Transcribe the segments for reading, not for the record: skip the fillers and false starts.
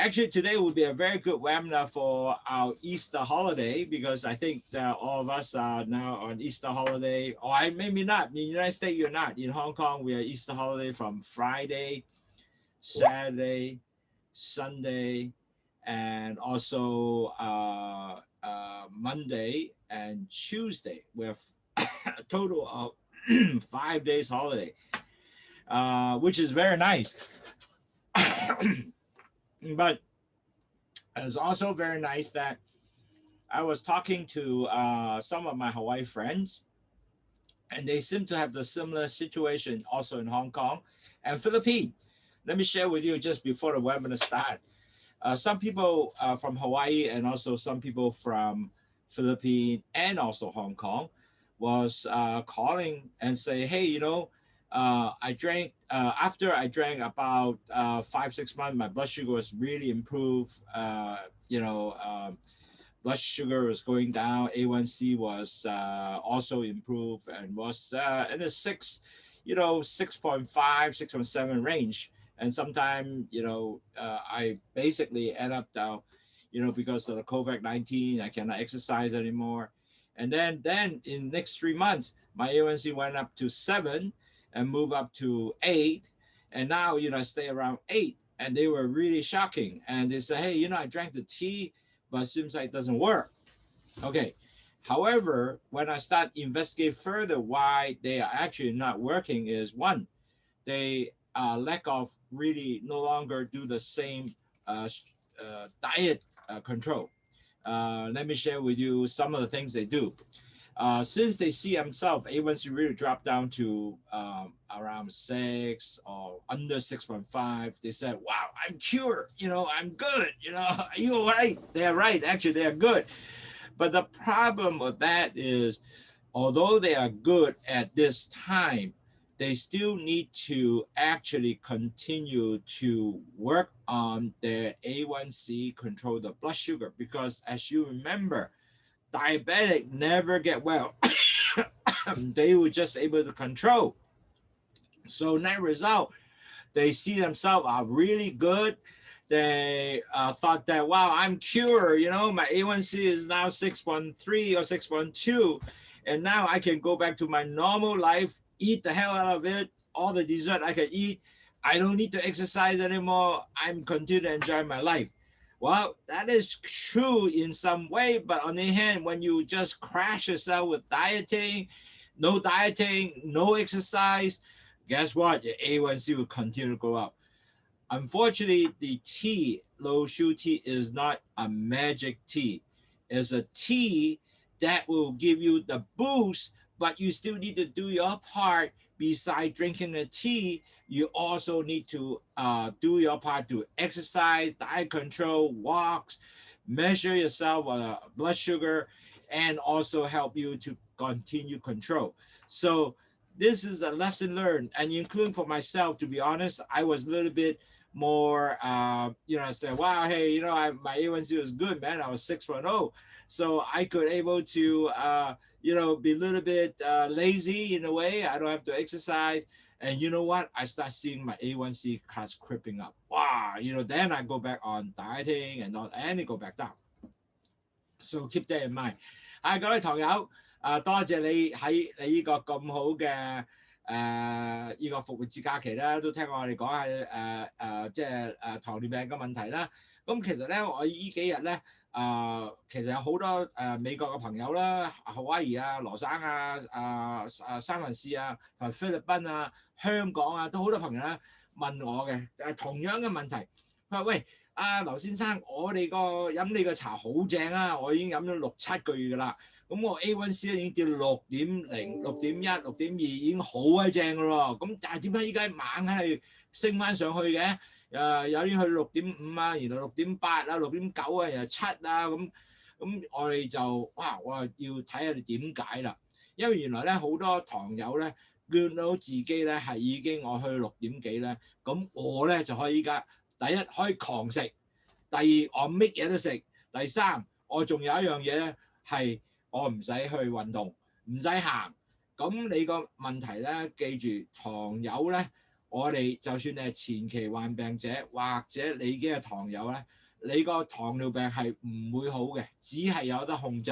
Actually, today will be a very good webinar for our Easter holiday because I think that all of us are now on Easter holiday. Or maybe not. In the United States, you're not. In Hong Kong, we are Easter holiday from Friday, Saturday, Sunday, and also Monday and Tuesday. We have a total of 5 days holiday, which is very nice. But it's also very nice that I was talking to some of my Hawaii friends, and they seem to have the similar situation also in Hong Kong and Philippines. Let me share with you just before the webinar start. Some people from Hawaii and also some people from Philippines and also Hong Kong was calling and say, hey, you know, I drank, after I drank about 5-6 months, my blood sugar was really improved. Blood sugar was going down. A1C was also improved and was in the 6.5, 6.7 range. And sometimes, I basically end up down, because of the COVID-19, I cannot exercise anymore. And then in the next 3 months, my A1C went up to 7 and move up to 8. And now, I stay around 8. And they were really shocking. And they said, hey, I drank the tea, but it seems like it doesn't work. Okay. However, when I start investigating further why they are actually not working is, one, they lack of really no longer do the same diet control. Let me share with you some of the things they do. Since they see themselves, A1C really dropped down to around 6 or under 6.5. They said, wow, I'm cured, I'm good, are you all right? They're right, actually, they are good. But the problem with that is, although they are good at this time, they still need to actually continue to work on their A1C, control the blood sugar, because as you remember, diabetic never get well. They were just able to control. So net result, they see themselves are really good. They thought that, wow, I'm cured, my A1C is now 6.3 or 6.2. And now I can go back to my normal life, eat the hell out of it, all the dessert I can eat. I don't need to exercise anymore. I'm continuing to enjoy my life. Well, that is true in some way, but on the other hand, when you just crash yourself with dieting, no exercise, guess what? Your A1C will continue to go up. Unfortunately, the tea, Lowsutea tea, is not a magic tea. It's a tea that will give you the boost, but you still need to do your part. Besides drinking the tea, you also need to do your part to exercise, diet control, walks, measure yourself blood sugar, and also help you to continue control. So this is a lesson learned, and including for myself, to be honest, I was a little bit more, I said, wow, hey, my A1C was good, man. I was 6.0. So I could able to, be a little bit lazy in a way. I don't have to exercise. And you know what? I start seeing my A1C cuts creeping up. Wow, then I go back on dieting and it go back down. So keep that in mind. 各位堂友，多謝你喺你呢個咁好嘅呢個復活節假期啦，都聽我哋講下即係糖尿病嘅問題啦。咁其實咧，我呢幾日咧其實有好多美國嘅朋友啦，夏威夷啊、羅省啊、三藩市啊、同埋菲律賓啊、香港啊，都好多朋友咧問我嘅同樣嘅問題。佢話：喂，劉先生，我哋飲你個茶好正啊！我已經飲咗6-7個月㗎啦。咁我 A1C 已經跌到6.0、6.1、6.2，已經好鬼正㗎咯。咁但係點解依家猛係升翻上去嘅？有啲去6.5啊，然後6.8啊、6.9啊，然後7啊咁。咁我哋就哇，我要睇下你點解啦。因為原來咧好多堂友咧見到自己咧係已經我去6點幾咧，咁我咧就可以依家第一可以狂食，第二我乜嘢都食，第三我仲有一樣嘢咧係我唔使去運動，唔使行。咁你個問題咧，記住堂友咧，我哋就算你係前期患病者，或者你已經係糖友咧，你個糖尿病係唔會好嘅，只係有得控制。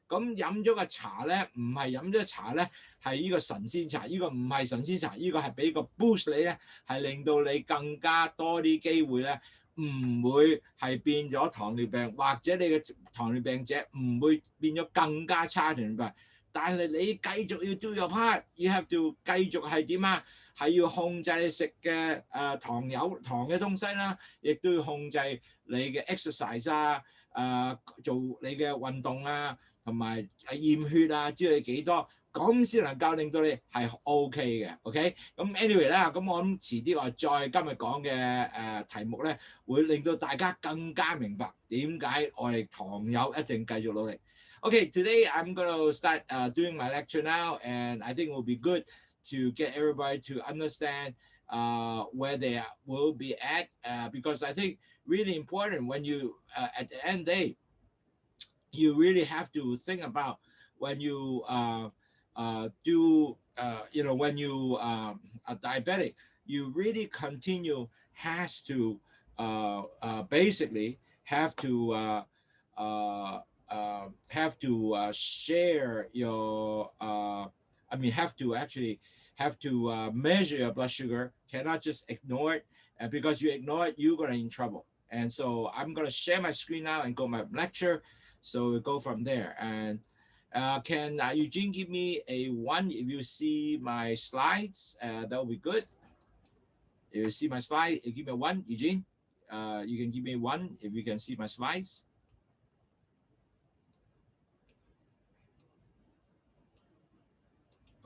咁飲咗個茶咧，唔係飲咗茶咧，係呢個神仙茶，呢個唔係神仙茶，呢個係俾個 boost 你咧，係令到你更加多啲機會咧，唔會係變咗糖尿病，或者你嘅糖尿病者唔會變咗更加差糖尿病。但係你繼續要 do your part，you have to 繼續係點啊？係要控制你食嘅糖嘅東西啦，亦都要控制你嘅 exercise 啊，做你嘅運動啊，同埋驗血啊之類幾多，咁先能夠令到你係 OK 嘅 ，OK？ 咁 anyway 啦，咁我諗遲啲我再今日講嘅題目咧，會令到大家更加明白點解我哋糖友一定繼續努力。Okay, today I'm going to start doing my lecture now, and I think it will be good to get everybody to understand where they will be at, because I think really important when you, at the end of the day, you really have to think about when you when you are diabetic, you really has to basically have to share your have to measure your blood sugar, cannot just ignore it, and because you ignore it, you're gonna in trouble. And so I'm gonna share my screen now and go my lecture, so we'll go from there. And can Eugene give me a 1 if you see my slides? That will be good. If you see my slide, you give me a 1, Eugene. You can give me 1 if you can see my slides.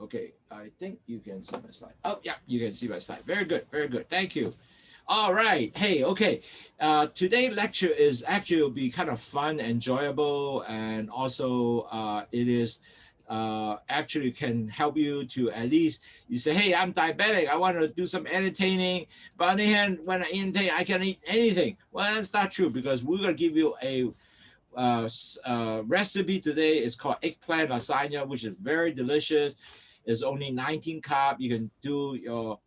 Okay, I think you can see my slide. Oh, yeah, you can see my slide. Very good, very good. Thank you. All right. Hey, okay. Today's lecture is actually will be kind of fun, enjoyable, and also it is actually can help you to at least you say, hey, I'm diabetic. I want to do some entertaining. But on the other hand, when I entertain, I can eat anything. Well, that's not true because we're going to give you a recipe today. It's called Eggplant Lasagna, which is very delicious. It's only 19 carbs. You can do your,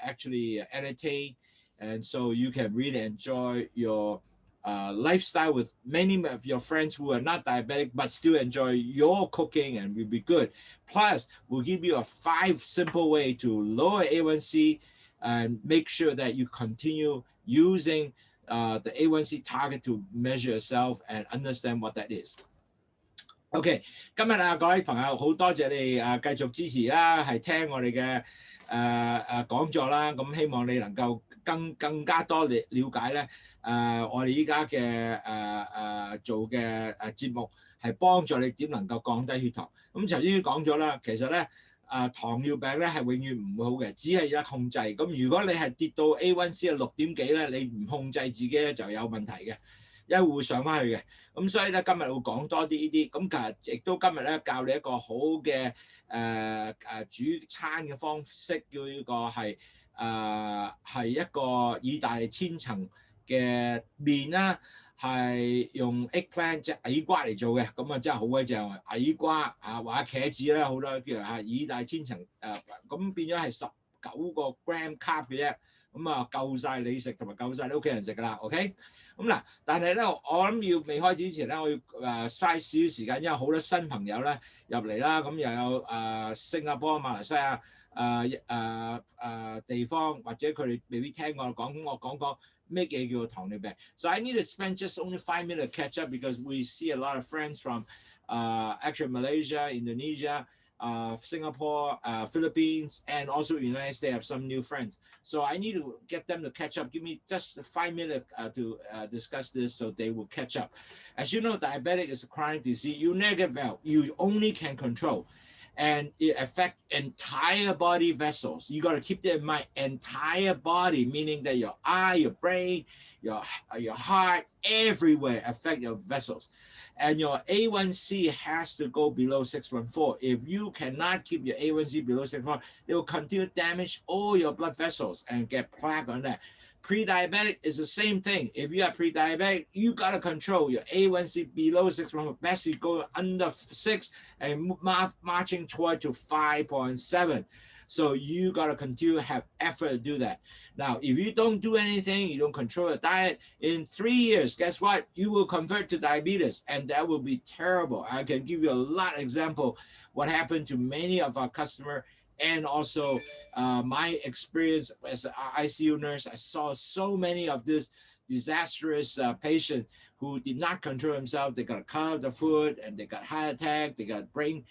actually entertain. And so you can really enjoy your lifestyle with many of your friends who are not diabetic, but still enjoy your cooking and will be good. Plus, we'll give you a 5 simple way to lower A1C and make sure that you continue using the A1C target to measure yourself and understand what that is. OK， 今日各位朋友好多謝你繼續支持啦，係聽我哋嘅講座啦。咁希望你能夠更加多了解咧我哋依家嘅做嘅節目係幫助你點能夠降低血糖。咁頭先講咗啦，其實咧糖尿病咧係永遠唔會好嘅，只係有得控制。咁如果你係跌到 A1C 係6點幾咧，你唔控制自己咧就有問題嘅。一會上翻去嘅，咁所以咧今日會講多啲呢啲，咁其實亦都今日咧教你一個好嘅煮餐嘅方式，叫呢個係一個意大利千層嘅麵啦，係用 eggplant 即係矮瓜嚟做嘅，咁啊真係好鬼正啊！矮瓜或者茄子啦，好多叫意大利千層咁變咗係19個 gram carb 嘅啫，咁啊夠晒你食同埋夠晒你屋企人食㗎啦 ，OK？ 咁嗱，但係咧，我諗要未開始之前咧，我要嘥少少時間，因為好多新朋友咧入嚟啦，咁又有新加坡、馬來西亞地方，或者佢哋未必聽我講，咁我講咩嘢叫做糖尿病。So I need to spend just only 5 minutes to catch up because we see a lot of friends from actually Malaysia, Indonesia, Singapore, Philippines, and also United States have some new friends. So I need to get them to catch up. Give me just 5 minutes to discuss this so they will catch up. As you know, diabetic is a chronic disease. You never get well. You only can control. And it affects entire body vessels. You got to keep that in mind. Entire body, meaning that your eye, your brain, your heart, everywhere affect your vessels. And your A1C has to go below 6.4. If you cannot keep your A1C below 6.4, it will continue to damage all your blood vessels and get plaque on that. Pre-diabetic is the same thing. If you are pre-diabetic, you got to control your A1C below 6.4. Best you go under 6 and marching toward to 5.7. So you got to continue to have effort to do that. Now, if you don't do anything, you don't control your diet, in 3 years, guess what? You will convert to diabetes, and that will be terrible. I can give you a lot of example what happened to many of our customers, and also my experience as an ICU nurse. I saw so many of this disastrous patients who did not control themselves. They got cut off the food, and they got heart attack, they got brain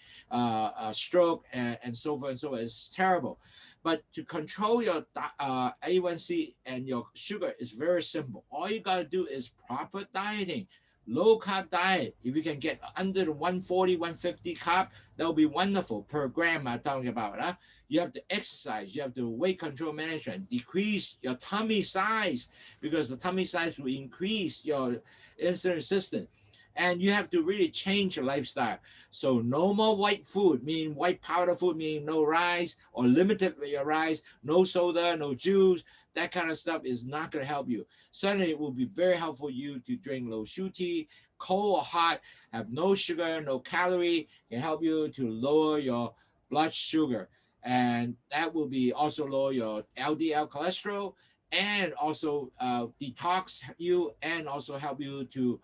stroke, and so forth and so on. It's terrible. But to control your A1C and your sugar is very simple. All you got to do is proper dieting, low carb diet. If you can get under the 140, 150 carb, that will be wonderful per gram I'm talking about. You have to exercise, you have to weight control management, decrease your tummy size, because the tummy size will increase your insulin resistance. And you have to really change your lifestyle. So no more white food, meaning white powder food, meaning no rice or limited your rice, no soda, no juice. That kind of stuff is not going to help you. Certainly, it will be very helpful for you to drink Lowsutea tea, cold or hot, have no sugar, no calorie, can help you to lower your blood sugar. And that will be also lower your LDL cholesterol, and also detox you, and also help you to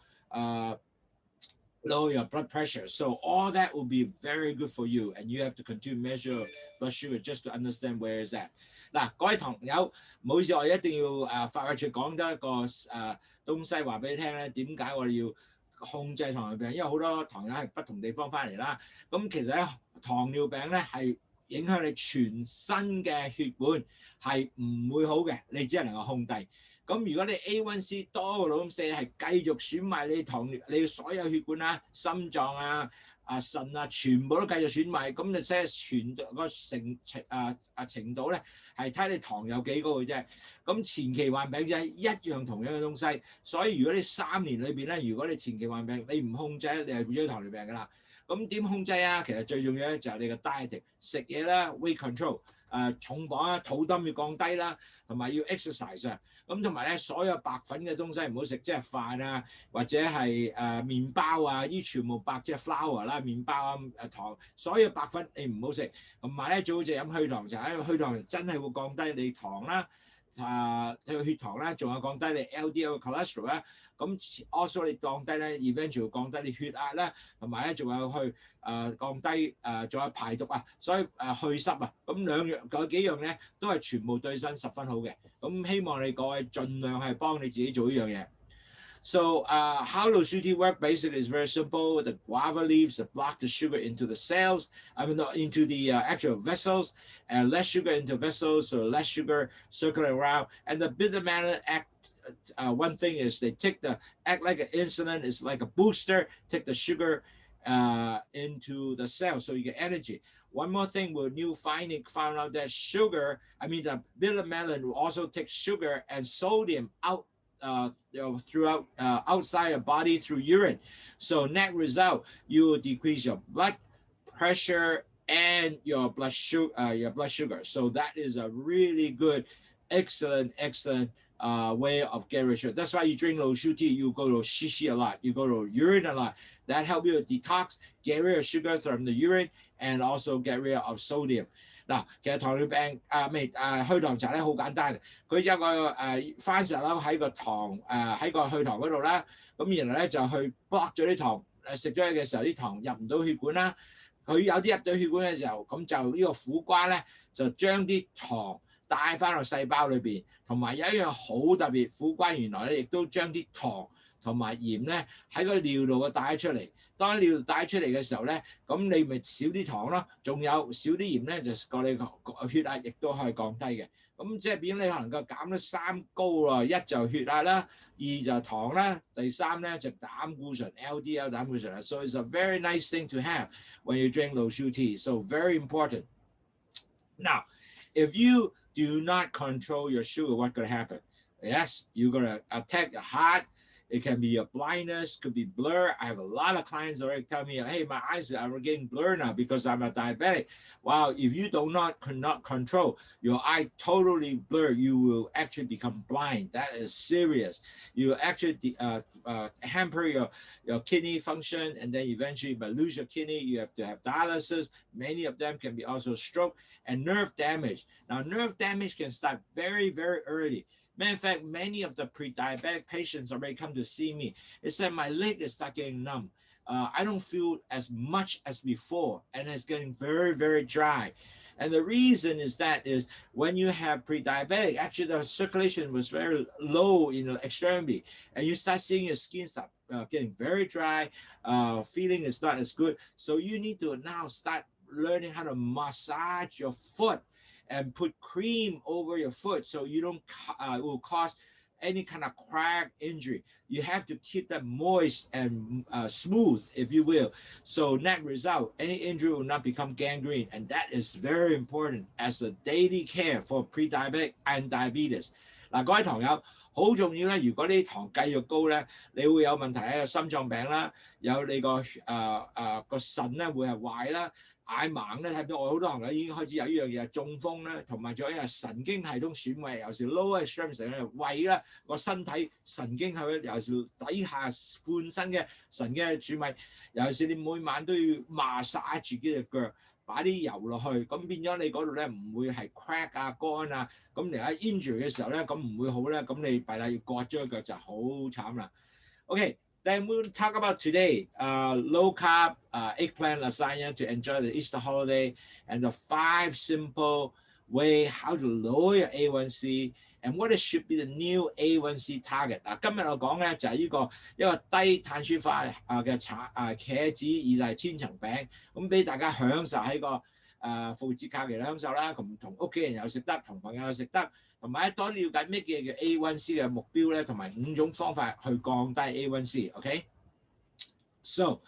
lower your blood pressure. So all that will be very good for you, and you have to continue to measure blood sugar just to understand where is that. 嗱，各位堂友，唔好意思，我一定要發掘出講多一個東西話俾你聽咧。點解我哋要控制糖尿病？因為好多堂友係不同地方翻嚟啦。咁其實咧，糖尿病咧係影響你全身嘅血管，係唔會好嘅，你只係能夠控制。咁如果你 A1C 多過6.4，係繼續損壞你所有血管啊、心臟啊、腎啊，全部都繼續損壞，咁你即係全個程度咧，係睇你糖有幾高嘅啫。咁前期患病就係一樣同樣嘅東西，所以如果你3年裏邊咧，如果你前期患病，你唔控制，你係變咗糖尿病㗎啦。咁點控制啊？其實最重要咧就係你嘅 diet， 食嘢啦 ，weight control， 重磅啊，肚墩要降低啦，同埋要 exercise 啊。咁同埋咧，所有白粉嘅東西唔好食，即係飯啊，或者係麵包啊，呢全部白即係 flour 啦，麵包啊、糖，所有白粉你唔好食。同埋咧，最好就飲去糖茶，因為去糖真係會降低你糖啦。血糖啦，仲有降低你 LDL cholesterol 啦，咁 also 你降低咧 eventually 降低你血壓啦，同埋咧仲有去降低仲有排毒啊，所以去濕啊，咁嗰幾樣咧都係全部對身十分好嘅，咁希望你各位盡量係幫你自己做呢樣嘢。So how Lowsutea work basically is very simple. The guava leaves that block the sugar into the cells, into the actual vessels, and less sugar into vessels, so less sugar circling around. And the bitter melon act, one thing is they act like an insulin, it's like a booster, take the sugar into the cells so you get energy. One more thing, found out that the bitter melon will also take sugar and sodium out throughout outside your body through urine. So net result, you will decrease your blood pressure and your blood sugar. So that is a really good, excellent way of getting rid of sugar. That's why you drink Lowsutea, you go to shishi a lot, you go to urine a lot. That helps you to detox, get rid of sugar from the urine, and also get rid of sodium. 嗱，其實糖尿病去糖茶咧好簡單嘅，佢有個番石榴喺個糖喺個去糖嗰度啦，咁然後咧就去 block 咗啲糖，食咗嘅時候啲糖入唔到血管啦，佢有啲入到血管嘅時候，咁就呢個苦瓜咧就將啲糖帶翻落細胞裏邊，同埋有一樣好特別，苦瓜原來咧亦都將啲糖同埋鹽咧喺個尿度嘅帶出嚟。當尿帶出嚟嘅時候咧，咁你咪少啲糖咯，仲有少啲鹽咧，就個你個血壓亦都可以降低嘅。咁即係變咗你能夠減咗3高喎，一就血壓啦，二就糖啦，第三咧就膽固醇 LDL 膽固醇啦。So it's a very nice thing to have when you drink Lowsutea. So very important. Now, if you do not control your sugar, what's going to happen? Yes, you're going to attack your heart. It can be your blindness, could be blur. I have a lot of clients already tell me, hey, my eyes are getting blurred now because I'm a diabetic. Wow, if you cannot control your eye totally blur, you will actually become blind. That is serious. You actually hamper your kidney function, and then eventually you might lose your kidney. You have to have dialysis. Many of them can be also stroke. and nerve damage. Now, nerve damage can start very, very early. Matter of fact, many of the pre-diabetic patients already come to see me. They said, my leg is start getting numb. I don't feel as much as before, and it's getting very, very dry. And the reason is when you have pre-diabetic, actually the circulation was very low in the extremity, and you start seeing your skin start getting very dry, feeling is not as good. So you need to now start learning how to massage your foot and put cream over your foot so you don't it will cause any kind of crack injury. You have to keep that moist and smooth, if you will. So net result, any injury will not become gangrene. And that is very important as a daily care for pre-diabetic and diabetes. 嗱，各位堂友，好重要咧。如果啲糖繼續高咧，你會有問題喺個心臟病啦，有你個腎咧會係壞啦。眼盲咧，睇到我好多朋友已經開始有呢樣嘢，中風咧，同埋仲有神經系統損毀，有時 lower extremity 咧，胃啦個身體神經係有時底下半身嘅神經係損毀，尤其是你每晚都要麻曬自己隻腳，擺啲油落去，咁變咗你嗰度咧唔會係 crack 啊乾啊，咁嚟喺 injury 嘅時候咧，咁唔會好咧，咁你弊啦要割咗個腳就好慘啦。OK。Then we'll talk about today low carb eggplant lasagna to enjoy the Easter holiday and the 5 simple way how to lower your A1C and what it should be the new A1C target。嗱，今日我講咧就係呢個一個低碳水化嘅茄子意大利千層餅，咁俾大家享受喺個復活節假期享受啦，同屋企人又食得，同朋友又食得。同埋多了解咩叫 A1C 嘅目標咧，同埋5種方法去降低 A1C。Okay? So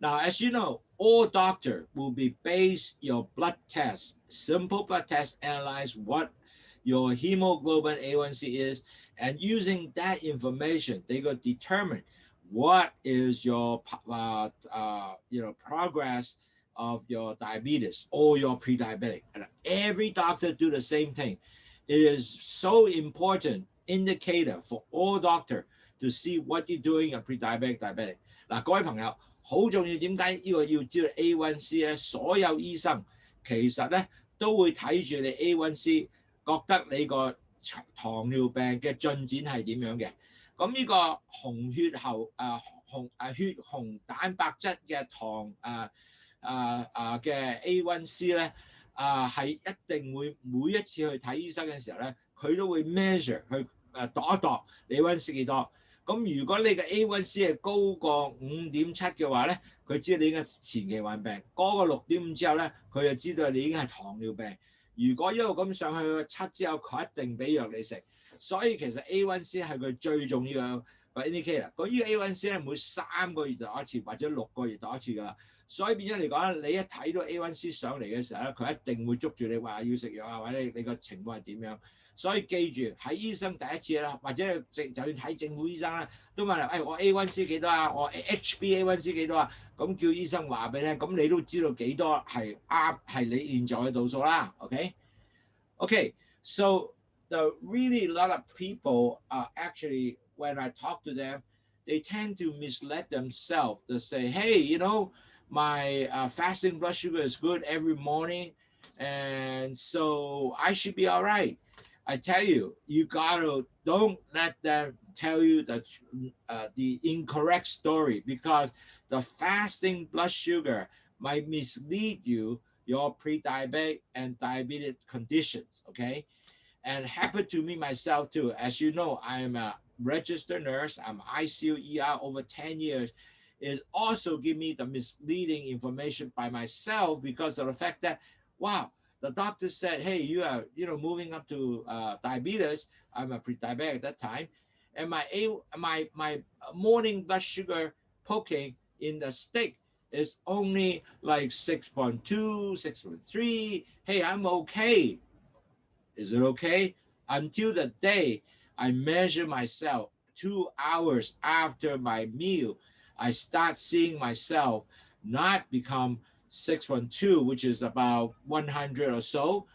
now, as you know, all doctor will be base your blood test, simple blood test, analyze what your hemoglobin A1C is, and using that information, they will determine what is your progress of your diabetes or your pre-diabetic. And every doctor do the same thing. It is so important indicator for all doctor to see what you're doing in pre-diabetic, diabetic. 嗱，各位朋友，好重要，點解呢個要知道 A1C 咧？所有醫生其實咧都會睇住你 A1C， 覺得你個糖尿病嘅進展係點樣嘅。咁呢個紅血血紅蛋白質嘅糖嘅 A1C 咧。係一定會每一次去睇醫生嘅時候咧，佢都會 measure 去度一度你 A1C 幾多。咁如果你嘅 A1C 係高過5.7嘅話咧，佢知道你已經係前期患病；高過6.5之後咧，佢就知道你已經係糖尿病。如果一路咁上去7之後，佢一定俾藥你食。所以其實 A1C 係佢最重要嘅 indicator。咁呢個 A1C 咧，每3個月度一次或者6個月度一次㗎啦。所以變咗嚟講咧，你一睇到 A1C 上嚟嘅時候咧，佢一定會捉住你話要食藥啊，或者你個情況係點樣。所以記住喺醫生第一次啦，或者就算睇政府醫生啦，都問你，我 A1C 幾多啊？我 HbA1C 幾多啊？咁叫醫生話俾你聽，咁你都知道幾多係啱，係你現在嘅度數啦。Okay, so the really a lot of people actually when I talk to them, they tend to mislead themselves to say, hey, you know.My fasting blood sugar is good every morning, and so I should be all right. I tell you, you don't let them tell you the incorrect story because the fasting blood sugar might mislead you, your pre-diabetic and diabetic conditions, okay? And happened to me myself too. As you know, I'm a registered nurse. I'm ICU ER over 10 years.Is also give me the misleading information by myself because of the fact that, wow, the doctor said, hey, you are, moving up to diabetes. I'm a pre-diabetic at that time. And my morning blood sugar poking in the stick is only like 6.2, 6.3. Hey, I'm okay. Is it okay? Until the day I measure myself 2 hours after my meal.I start seeing myself not become 6.2, which is about 100 or so.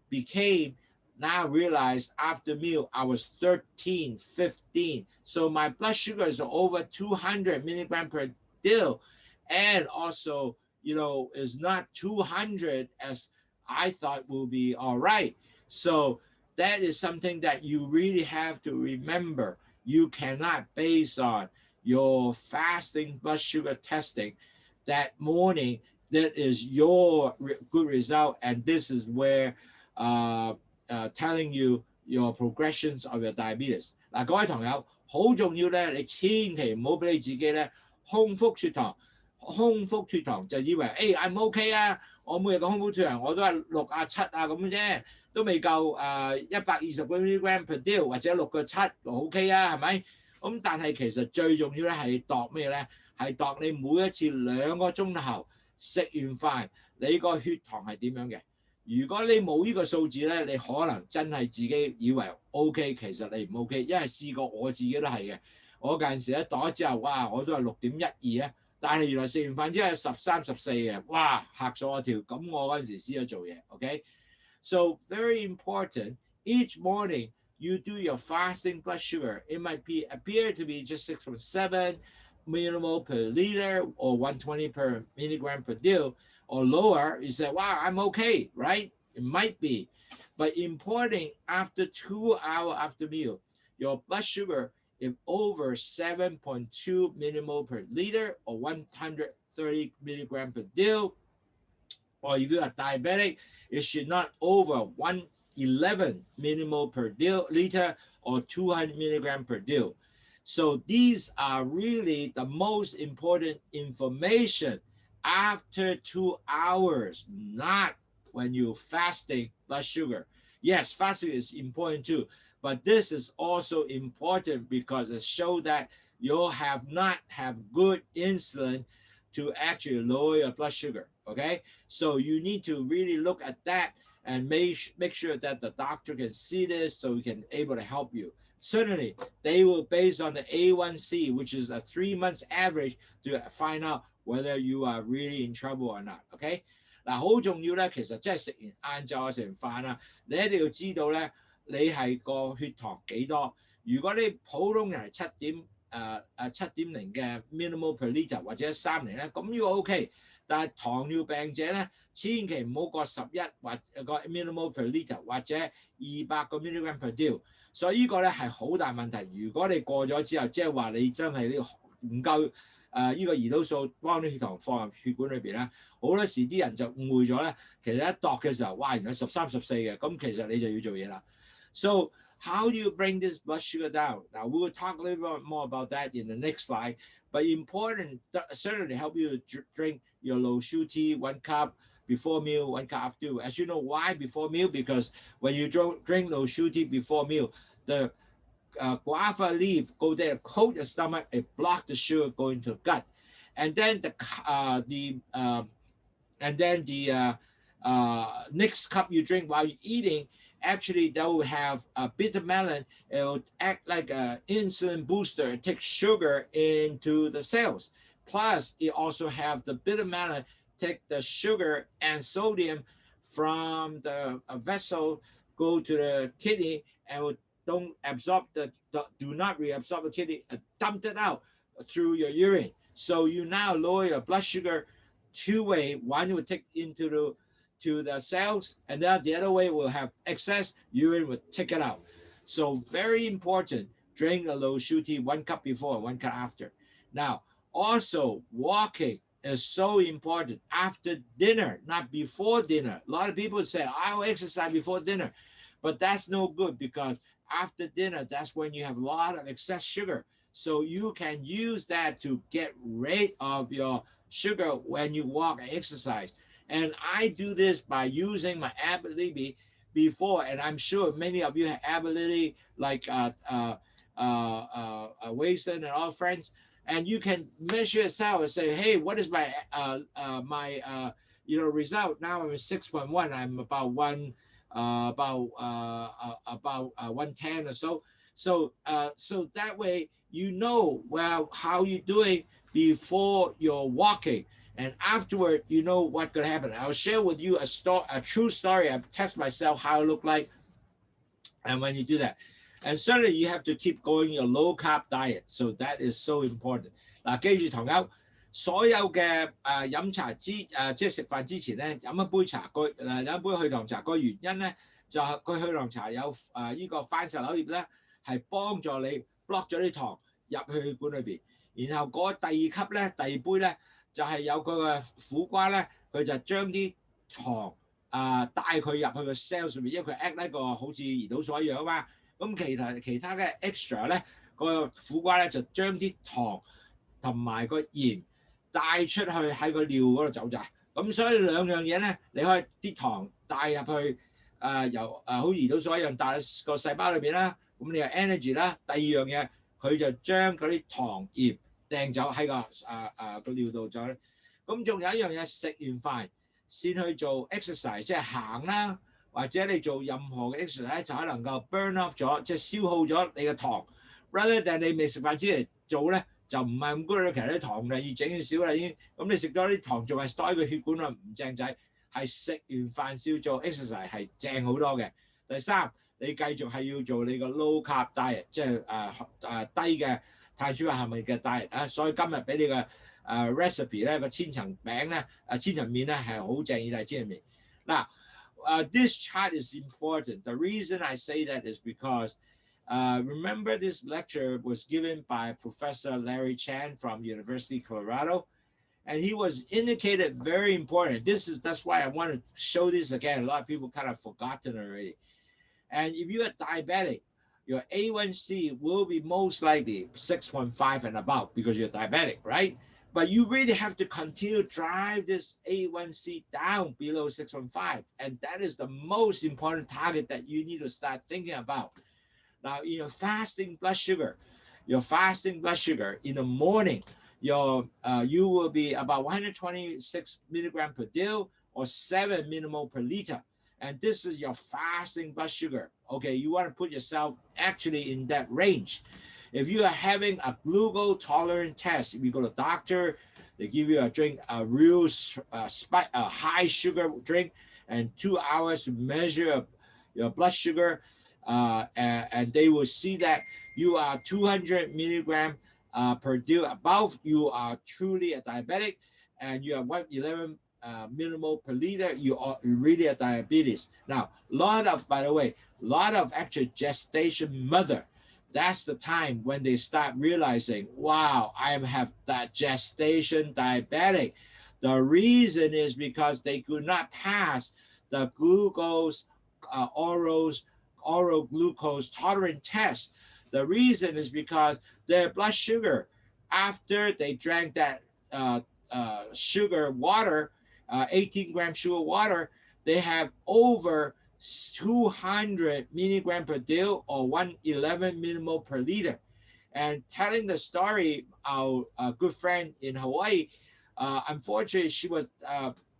Became now realized after meal, I was 13, 15. So my blood sugar is over 200 milligram per deal. And also is not 200 as I thought will be all right. So that is something that you really have to remember. You cannot base on your fasting blood sugar testing that morning. That is your good result, and this is where telling you your progressions of your diabetes. 嗱，各位朋友，好重要咧，你千祈唔好俾你自己咧空腹血糖，空腹血糖就以為I'm OK 啊，我每日個空腹血糖我都係67啊咁啫，都未夠120個 milligram per deal 或者6.7 OK 啊，係咪？咁但係其實最重要咧係度咩咧？係度你每一次2個鐘頭食完飯，你個血糖係點樣嘅？如果你冇呢個數字咧，你可能真係自己以為 OK， 其實你唔 OK， 因為試過我自己都係嘅。我嗰陣時咧度咗之後，哇，我都係6.12啊，但係原來食完飯之後係13、14嘅，哇，嚇咗我跳。咁我嗰陣時先咗做嘢 ，OK。So very important. Each morning you do your fasting blood sugar. It might appear to be just 6.7 millimole per liter or 120 per milligram per deal. Or lower, you say, wow, I'm okay, right? It might be. But important, after 2 hours after meal, your blood sugar is over 7.2 millimole per liter or 130 milligram per deal. Or if you are diabetic, it should not over 111 millimole per liter or 200 milligram per deal. So these are really the most important information after 2 hours, not when you're fasting blood sugar. Yes, fasting is important too, but this is also important because it shows that you have not have good insulin to actually lower your blood sugar, okay? So you need to really look at that and make sure that the doctor can see this so we can able to help you. Certainly, they will base on the A1C, which is a 3 months average, to find out whether you are really in trouble or not. OK， 嗱，好重要咧，其實即係食完晏晝啊，食完飯啊，你一定要知道咧，你係個血糖幾多。如果你普通人係7.0嘅 millimole per liter 或者30咧，咁呢個 OK。但係糖尿病者咧，千祈唔好過11或個 millimole per liter 或者200個 milligram per deal。所以呢個咧係好大問題。如果你過咗之後，即係話你真係呢個唔夠呢個胰島素幫啲血糖放入血管裏邊咧，好多時啲人就誤會咗咧。其實一度嘅時候，哇，原來13、14嘅，咁其實你就要做嘢啦。So how do you bring this blood sugar down? Now we will talk a little bit more about that in the next slide. But important, certainly help you to drink your Lowsutea 1 cup before meal, 1 cup after. As you know, why before meal? Because when you drink Lowsutea before meal, the guava leaf go there, coat the stomach, it block the sugar going to the gut, and then the next cup you drink while you're eating, actually that will have a bitter melon. It will act like an insulin booster. It takes sugar into the cells. Plus, it also have the bitter melon take the sugar and sodium from the vessel, go to the kidney, and don't absorb do not reabsorb the kidney, dump it out through your urine. So you now lower your blood sugar 2 ways. One will take into the cells, and then the other way will have excess urine, will take it out. So very important, drink a Lowsutea 1 cup before and 1 cup after. Now, also walking is so important after dinner, not before dinner. A lot of people say, I will exercise before dinner, but that's no good because after dinner, that's when you have a lot of excess sugar. So you can use that to get rid of your sugar when you walk and exercise. And I do this by using my ability before, and I'm sure many of you have ability like Wason and all friends, and you can measure yourself and say, hey, what is my result? Now I'm 6.1. I'm about 110 or so. So that way you know well how you're doing before you're walking. And afterward, you know what's going to happen. I'll share with you a true story. I test myself how it looked like. And when you do that. And certainly you have to keep going your low carb diet. So that is so important. 嗱，記住朋友，所有嘅飲茶即係食飯之前咧，飲一杯茶飲一杯去糖茶個原因咧，就係佢去糖茶有呢個番石榴葉咧，係幫助你 block 咗啲糖入去血管裏邊。然後嗰第二級咧，第二杯咧就係有佢嘅苦瓜咧，佢就將啲糖帶佢入去個 cell 上面，因為佢 act 呢個好似胰島素一樣啊嘛。咁其他嘅 extra 咧，個苦瓜咧就將啲糖同埋個鹽帶出去喺個尿嗰度走曬。咁所以兩樣嘢咧，你可以啲糖帶入去由好似胰島素一樣帶個細胞裏邊啦。咁你有 energy 啦。第二樣嘢，佢就將嗰啲糖鹽掟走喺個尿道走。咁仲有一樣嘢，食完飯先去做 exercise， 即係行啦，或者你做任何嘅 exercise 就可能夠 burn off 咗，即係消耗咗你嘅糖。rather than 你未食飯之前做咧，就唔係咁 good。其實啲糖嘅要整少少啦已經。咁你食咗啲糖仲係 store 喺個血管啊，唔正仔。係食完飯先做 exercise 係正好多嘅。第三，你繼續係要做你個 low carb diet， 即係低嘅碳水化合物嘅 diet 啊。所以今日俾你嘅recipe 咧，個千層餅咧，千層麵咧係好正意大利千層麵。嗱，this chart is important. The reason I say that is because remember this lecture was given by Professor Larry Chan from University of Colorado, and he was indicated very important. That's why I want to show this again. A lot of people kind of forgotten already. And if you're diabetic, your A1C will be most likely 6.5 and above because you're diabetic, right? But you really have to continue to drive this A1C down below 6.5. And that is the most important target that you need to start thinking about. Now, in your fasting blood sugar in the morning, you will be about 126 milligram per dil or 7 millimole per liter. And this is your fasting blood sugar. Okay, you want to put yourself actually in that range. If you are having a glucose tolerant test, if you go to the doctor, they give you a drink, a real high sugar drink, and 2 hours to measure your blood sugar, and they will see that you are 200 milligram per dil above, you are truly a diabetic, and you are 111 millimole per liter, you are really a diabetes. Now, by the way, a lot of actual gestation mother, that's the time when they start realizing, wow, I have that gestation diabetic. The reason is because they could not pass the glucose, oral glucose tolerant test. The reason is because their blood sugar, after they drank that sugar water, 18-gram sugar water, they have over 200 milligram per dil or 111 millimole per liter. And telling the story, our good friend in Hawaii, unfortunately, she was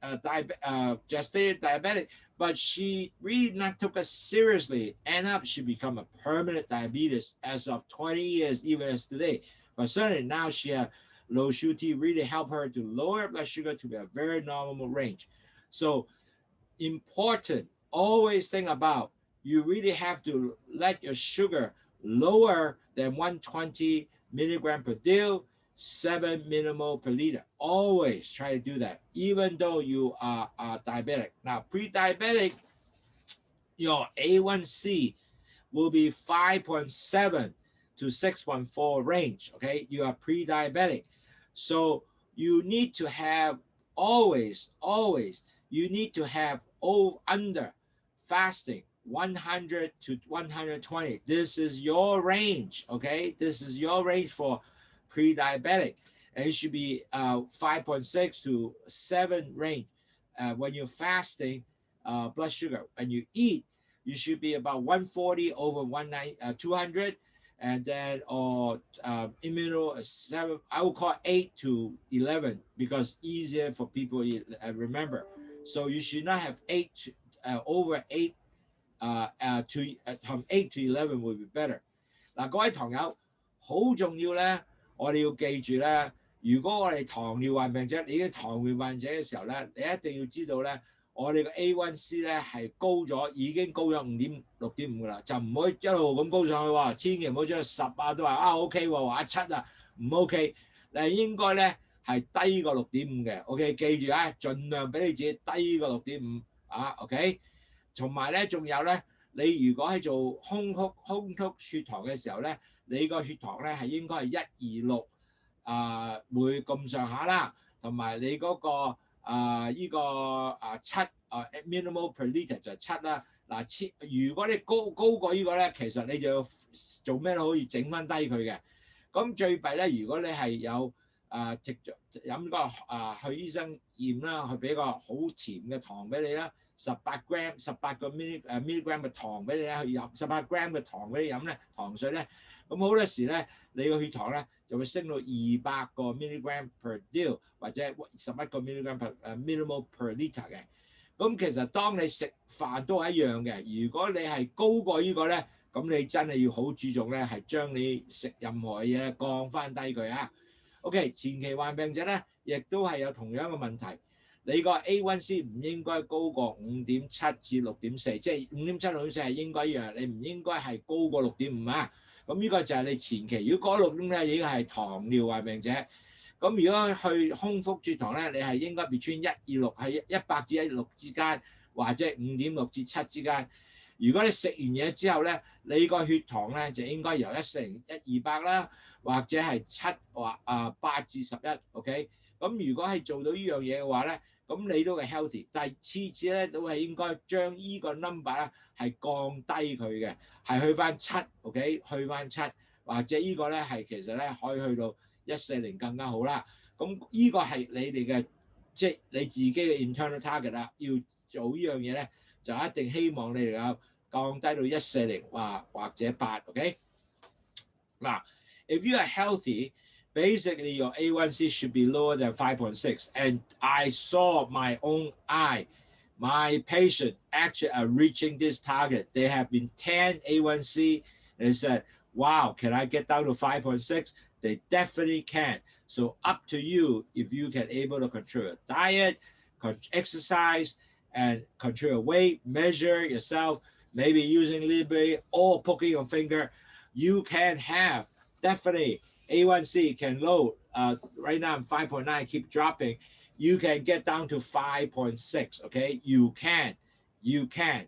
gestated diabetic, but she really not took us seriously. End up, she become a permanent diabetes as of 20 years, even as today. But certainly now she has Lowsutea really help her to lower blood sugar to a very normal range. So important, always think about, you really have to let your sugar lower than 120 milligram per dil, 7 millimole per liter. Always try to do that, even though you are diabetic. Now, pre-diabetic, your A1C will be 5.7 to 6.4 range, okay? You are pre-diabetic. So you need to have always, you need to have under fasting 100 to 120. This is your range, okay? This is your range for pre-diabetic. And it should be 5.6 to 7 range. When you're fasting, blood sugar, when you eat, you should be about 140 over 200. And then, immuno 7, I will call 8 to 11 because easier for people to remember. So you should not have 8 over 8 from 8 to 11 would be better. 嗱，各位堂友，好重要咧，我哋要記住咧，如果我哋糖尿患病者，你已經糖尿患者嘅時候咧，你一定要知道咧，我哋嘅 A1C 咧係高咗，已經高咗5.6.5㗎啦，就唔可以一路咁高上去喎，千祈唔好將10都話OK 喎，話7唔OK，你應該咧係低過6.5嘅。OK， 記住啊，盡量俾你自己低過6.5啊。OK， 同埋咧，仲有咧，你如果喺做空腹血糖嘅時候咧，你個血糖咧係應該係126會咁上下啦，同埋你嗰個7millimole per liter 就係7啦。嗱，如果你高過呢個咧，其實你就要做咩都可以整翻低佢嘅。咁最弊咧，如果你係有飲個去醫生驗啦，佢俾個好甜嘅糖俾你啦，18個 milligram 嘅糖俾你咧，去飲18 gram 嘅糖俾你飲咧，糖水咧，咁好多時咧，你個血糖咧就會升到200個 milligram per deal 或者11個 milligram per millimole per liter 嘅。咁其實當你食飯都係一樣嘅。如果你係高過呢個咧，咁你真係要好注重咧，係將你食任何嘢降翻低佢啊。OK， 前期患病者咧，亦都係有同樣嘅問題。你個 A1C 唔應該高過5.7至6.4，即係5.7、6.4係應該一樣，你唔應該係高過6.5啊。咁呢個就係你前期。如果嗰6.5已經係糖尿患病者。咁如果去空腹血糖咧，你係應該 between 126喺100至126之間，或者5.6至7之間。如果你食完嘢之後咧，你個血糖咧就應該由140、120啦，或者係7或8至11。OK， 咁如果係做到呢樣嘢嘅話咧，咁你都係 healthy。但係次次咧都係應該將依個 number 咧係降低佢嘅，係去翻7。OK， 去翻7，或者呢個咧係其實咧可以去到140更加好啦。咁呢個係你哋嘅，即係你自己嘅 internal target 啦。要做呢樣嘢咧，就一定希望你哋有降低到140或者8。OK， 嗱 ，if you are healthy, basically your A1C should be lower than 5.6. And I saw my own eye, my patient actually are reaching this target. They have been 10 A1C, and they said, "Wow, can I get down to 5.6?" They definitely can. So up to you if you can able to control your diet, exercise, and control your weight, measure yourself, maybe using Libre or poking your finger. You can have definitely A1C can low. Right now I'm 5.9, keep dropping. You can get down to 5.6. Okay, you can.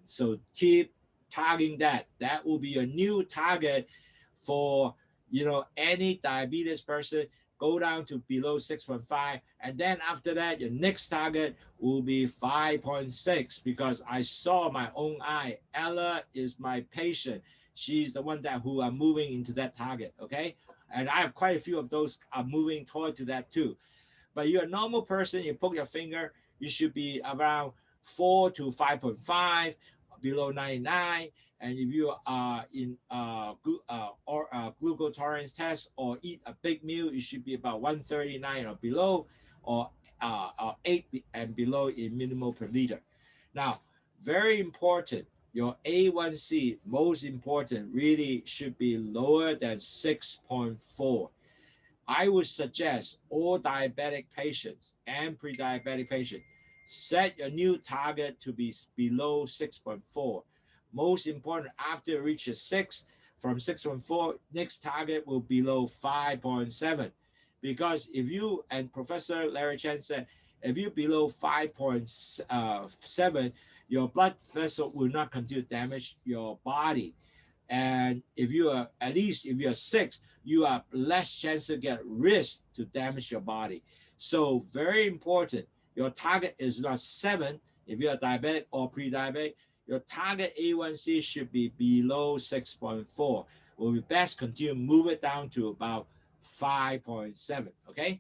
So keep targeting that. That will be your new target for any diabetes person. Go down to below 6.5, and then after that, your next target will be 5.6 because I saw my own eye. Ella is my patient. She's the one who are moving into that target. Okay, and I have quite a few of those are moving toward to that too. But you're a normal person. You poke your finger. You should be around 4 to 5.5, below 99. And if you are in glucose tolerance test or eat a big meal, you should be about 139 or below, or 8 and below in millimole per liter. Now, very important, your A1C, most important, really should be lower than 6.4. I would suggest all diabetic patients and pre-diabetic patients, set your new target to be below 6.4. Most important, after you reach 6, from 6.4, next target will be below 5.7. Because if you, and Professor Larry Chen said, if you below 5.7, your blood vessel will not continue to damage your body. And if you are, at least if you are 6, you have less chance to get risk to damage your body. So very important, your target is not 7 if you are diabetic or pre-diabetic. Your target A1C should be below 6.4. Will be best continue to move it down to about 5.7. OK，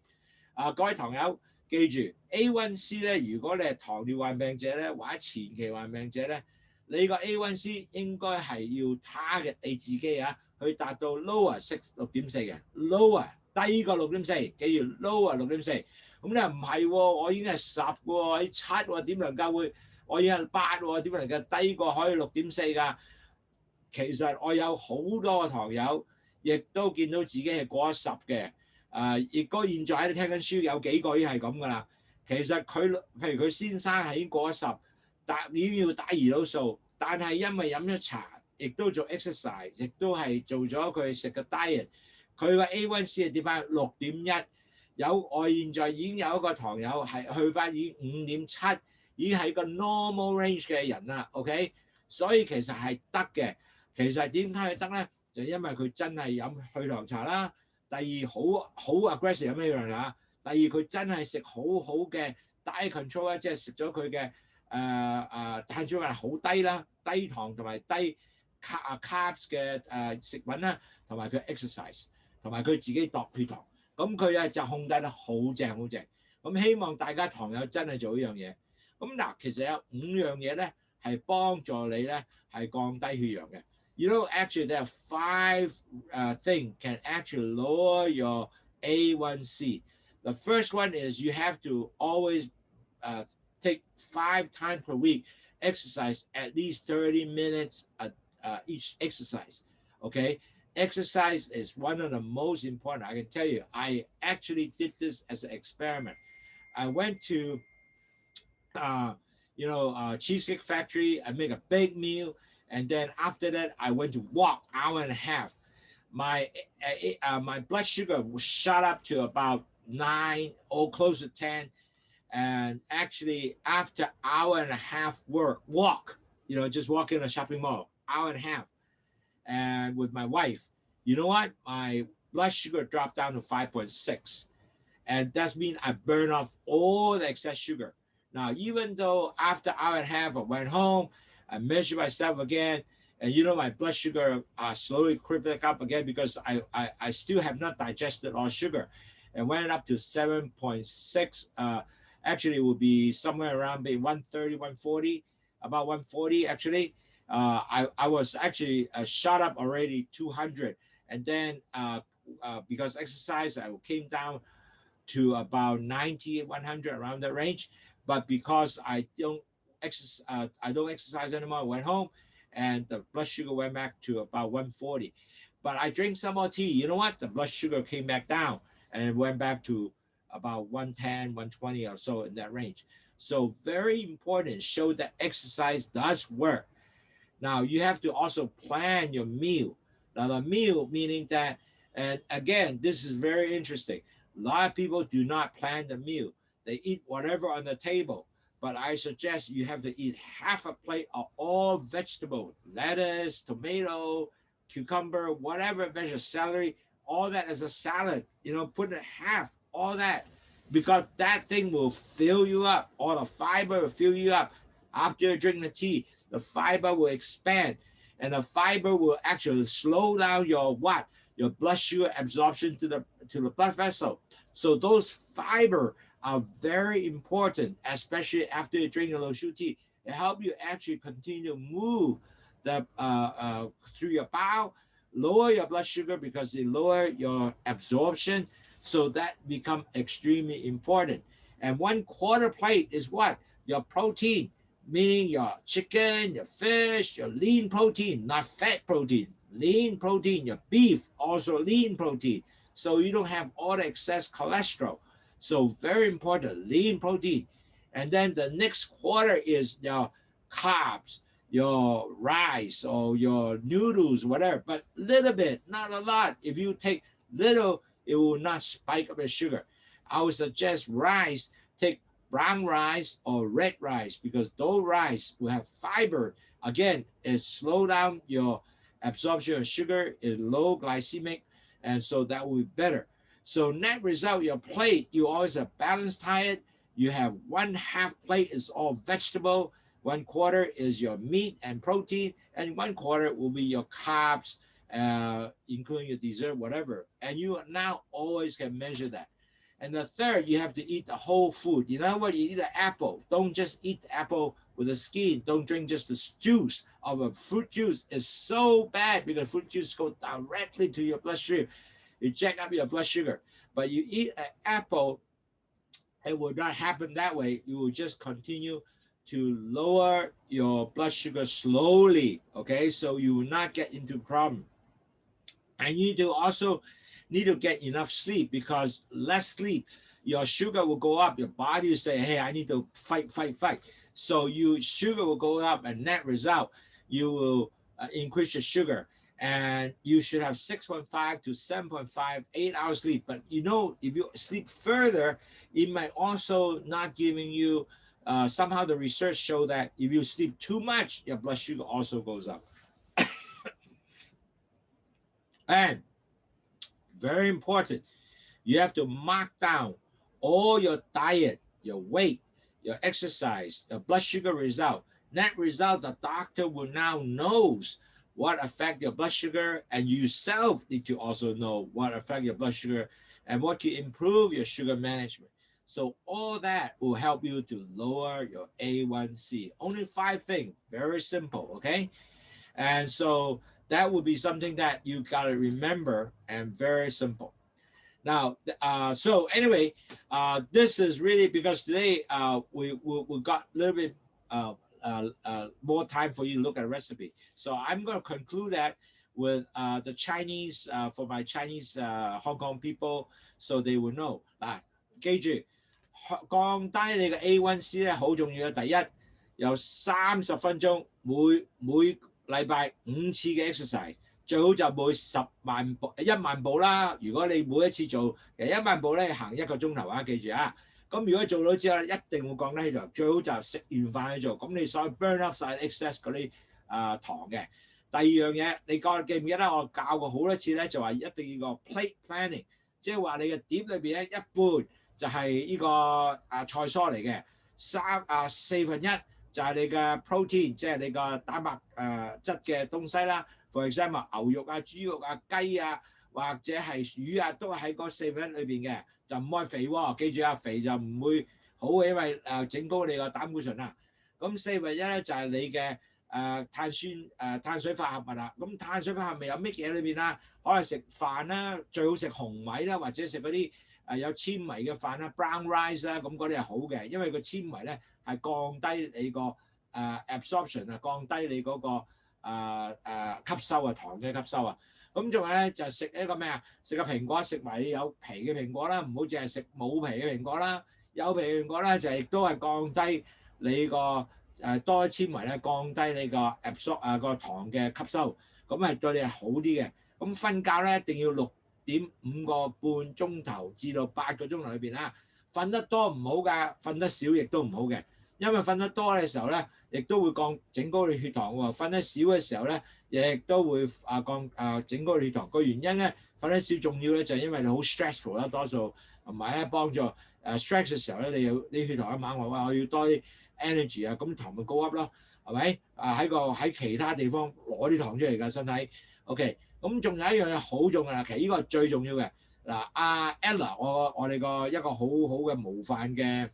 各位堂友記住 A1C 咧，如果你係糖尿患病者咧，或者前期患病者咧，你個 A1C 應該係要 target 你自己啊，去達到 lower 6.4嘅 lower 低過6.4，記住 lower 6.4。咁你話唔係喎，我已經係10喎，喺7喎，點能夠會？我已經係8喎，點能夠低過可以6.4㗎？其實我有好多個堂友，亦都見到自己係過咗10嘅。亦都現在喺度聽緊書，有幾個已經係咁㗎啦。其實佢譬如佢先生係已經過咗10，已經要打胰島素，但係因為飲咗茶，亦都做 exercise， 亦都係做咗佢食嘅 diet， 佢個 A1C 係跌翻6.1。我現在已經有一個糖友係去翻已經5.7，已經係個 normal range 嘅人啦 ，OK？ 所以其實係得嘅。其實點解佢得咧？就因為佢真係飲去糖茶啦。第二好 aggressive 飲咩樣茶？第二佢真係食好好嘅 diet control 咧，即係食咗佢嘅碳水化好低啦，低糖同埋低 carbs 嘅食品啦，同埋佢 exercise， 同埋佢自己度血糖，咁佢咧就控制得好正好正。咁希望大家糖友真係做呢樣嘢。咁嗱，其實有5樣嘢咧係幫助你咧係降低血氧嘅。You know, actually, there are 5 things can actually lower your A1C. The first one is you have to always take 5 times per week, exercise at least 30 minutes each exercise. Okay, exercise is one of the most important. I can tell you, I actually did this as an experiment. I went to, Cheesecake Factory. I make a big meal. And then after that, I went to walk hour and a half. My blood sugar was shot up to about 9 or close to 10. And actually, after hour and a half walk, just walk in a shopping mall, hour and a half, and with my wife, you know what? My blood sugar dropped down to 5.6. And that means I burned off all the excess sugar. Now, even though after hour and a half, I went home, I measured myself again, and my blood sugar slowly crept back up again because I still have not digested all sugar. And went up to 7.6. Actually, it would be somewhere around maybe 130, 140, about 140 actually. I was actually shot up already 200. And then because exercise, I came down to about 90, 100, around that range. But because I don't exercise anymore, I went home and the blood sugar went back to about 140. But I drank some more tea. You know what? The blood sugar came back down and it went back to about 110, 120 or so in that range. So very important, show that exercise does work. Now you have to also plan your meal. Now the meal meaning that, and again, this is very interesting. A lot of people do not plan the meal. They eat whatever on the table. But I suggest you have to eat half a plate of all vegetables, lettuce, tomato, cucumber, whatever vegetable, celery, all that as a salad, put it half, all that, because that thing will fill you up. All the fiber will fill you up. After you drink the tea, the fiber will expand, and the fiber will actually slow down your blood sugar absorption to the blood vessel. So those fiber are very important, especially after you drink a Lowsutea tea. It helps you actually continue to move through your bowel, lower your blood sugar because it lower your absorption. So that becomes extremely important. And 1/4 plate is what? Your protein, meaning your chicken, your fish, your lean protein, not fat protein, lean protein, your beef, also lean protein. So you don't have all the excess cholesterol. So very important, lean protein. And then the next 1/4 is your carbs, your rice or your noodles, whatever, but little bit, not a lot. If you take little, it will not spike up your sugar. I would suggest rice, take brown rice or red rice because those rice will have fiber. Again, it slow down your absorption of sugar, is low glycemic, and so that will be better. So net result, your plate, you always have balanced diet. You have 1/2 plate is all vegetable, 1/4 is your meat and protein, and 1/4 will be your carbs, including your dessert, whatever. And you now always can measure that. And the third, you have to eat the whole food. You know what? You eat an apple. Don't just eat the apple with the skin. Don't drink just the juice of a fruit juice. It's so bad because fruit juice goes directly to your bloodstream. You jack up your blood sugar. But you eat an apple, it will not happen that way. You will just continue to lower your blood sugar slowly. Okay, so you will not get into problem. And you also need to get enough sleep because less sleep, your sugar will go up. Your body will say, hey, I need to fight. So your sugar will go up, and net result, you will increase your sugar. And you should have 6.5 to 7.5, 8 hours sleep. But you know, if you sleep further, it might also not giving you, somehow the research show that if you sleep too much, your blood sugar also goes up. And very important, you have to mark down all your diet, your weight, your exercise, the blood sugar result. Net result, the doctor will now knows what affect your blood sugar, and you yourself need to also know what affect your blood sugar and what can improve your sugar management. So all that will help you to lower your A1C. Only 5 things, very simple, okay? And so that would be something that you gotta remember, and very simple. Now, so anyway, this is really because today we got a little bit more time for you to look at a recipe. So I'm going to conclude that with the Chinese, for my Chinese Hong Kong people, so they will know. 記住降低你嘅 A1C 咧好重要嘅。第一，有30分鐘，每禮拜5次嘅 exercise。最好就每1萬步啦。如果你每一次做1萬步咧，行1個鐘頭啊，記住啊。咁如果做到之後，一定會降低血糖。最好就食完飯去做，咁你所以 burn up 晒 excess 嗰啲糖嘅。第二樣嘢，你記唔記得我教過好多次咧，就話一定要個 plate planning， 即係話你嘅碟裏邊咧一半就係呢個菜蔬嚟嘅，4分1就係你嘅 protein， 即係你個蛋白質嘅東西啦。For example， 牛肉啊、豬肉啊、雞啊，或者係魚啊，都喺嗰4分1裏邊嘅，就唔可以肥喎。記住啊，肥就唔會好嘅，因為整高你個膽固醇啦。咁4分1咧就係你嘅碳水化合物啦。咁碳水化合物有乜嘢裏邊啊？可能食飯啦，最好食紅米啦，或者食嗰啲有纖維嘅飯啦 ，brown rice 啦，咁嗰啲係好嘅，因為個纖維咧係降低你個absorption 啊，降低你嗰個吸收啊，糖嘅吸收啊。咁仲有咧就食一個咩啊？食個蘋果，食埋有皮嘅蘋果啦，唔好淨係食冇皮嘅蘋果啦。有皮嘅蘋果咧就亦都係降低你個多纖維咧，降低你個 absorb 個糖嘅吸收，咁係對你係好啲嘅。咁瞓覺咧一定要6.5個半鐘頭至到8個鐘頭裏邊啦。瞓得多唔好㗎，瞓得少亦都唔好嘅，因為瞓得多嘅時候咧，亦都會整高你血糖喎。瞓得少嘅時候咧，亦都會整高你血糖。個原因咧，瞓得少重要咧就係因為你好 stressful 啦，多數同埋咧幫助stress 嘅時候咧，你血糖一猛話我要多啲 energy 啊，咁糖咪高 up 咯，係咪？喺其他地方攞啲糖出嚟㗎身體。OK， 咁仲有一樣嘢好重要啦，其實呢個係最重要嘅。嗱，阿 Ella， 我哋一個好好嘅模範嘅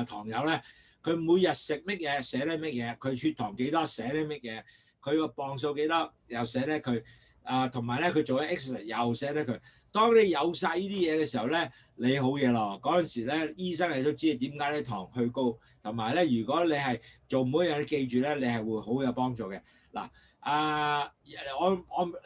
糖友咧，佢每日食乜嘢寫低乜嘢，佢血糖幾多寫低乜嘢，佢個磅數幾多又寫低佢，同埋咧佢做咗 exercise 又寫低佢。當你有晒呢啲嘢嘅時候咧，你好嘢咯。嗰陣時咧，醫生你都知點解啲糖去高，同埋咧，如果你係做每樣，你記住咧，你係會好有幫助嘅。嗱，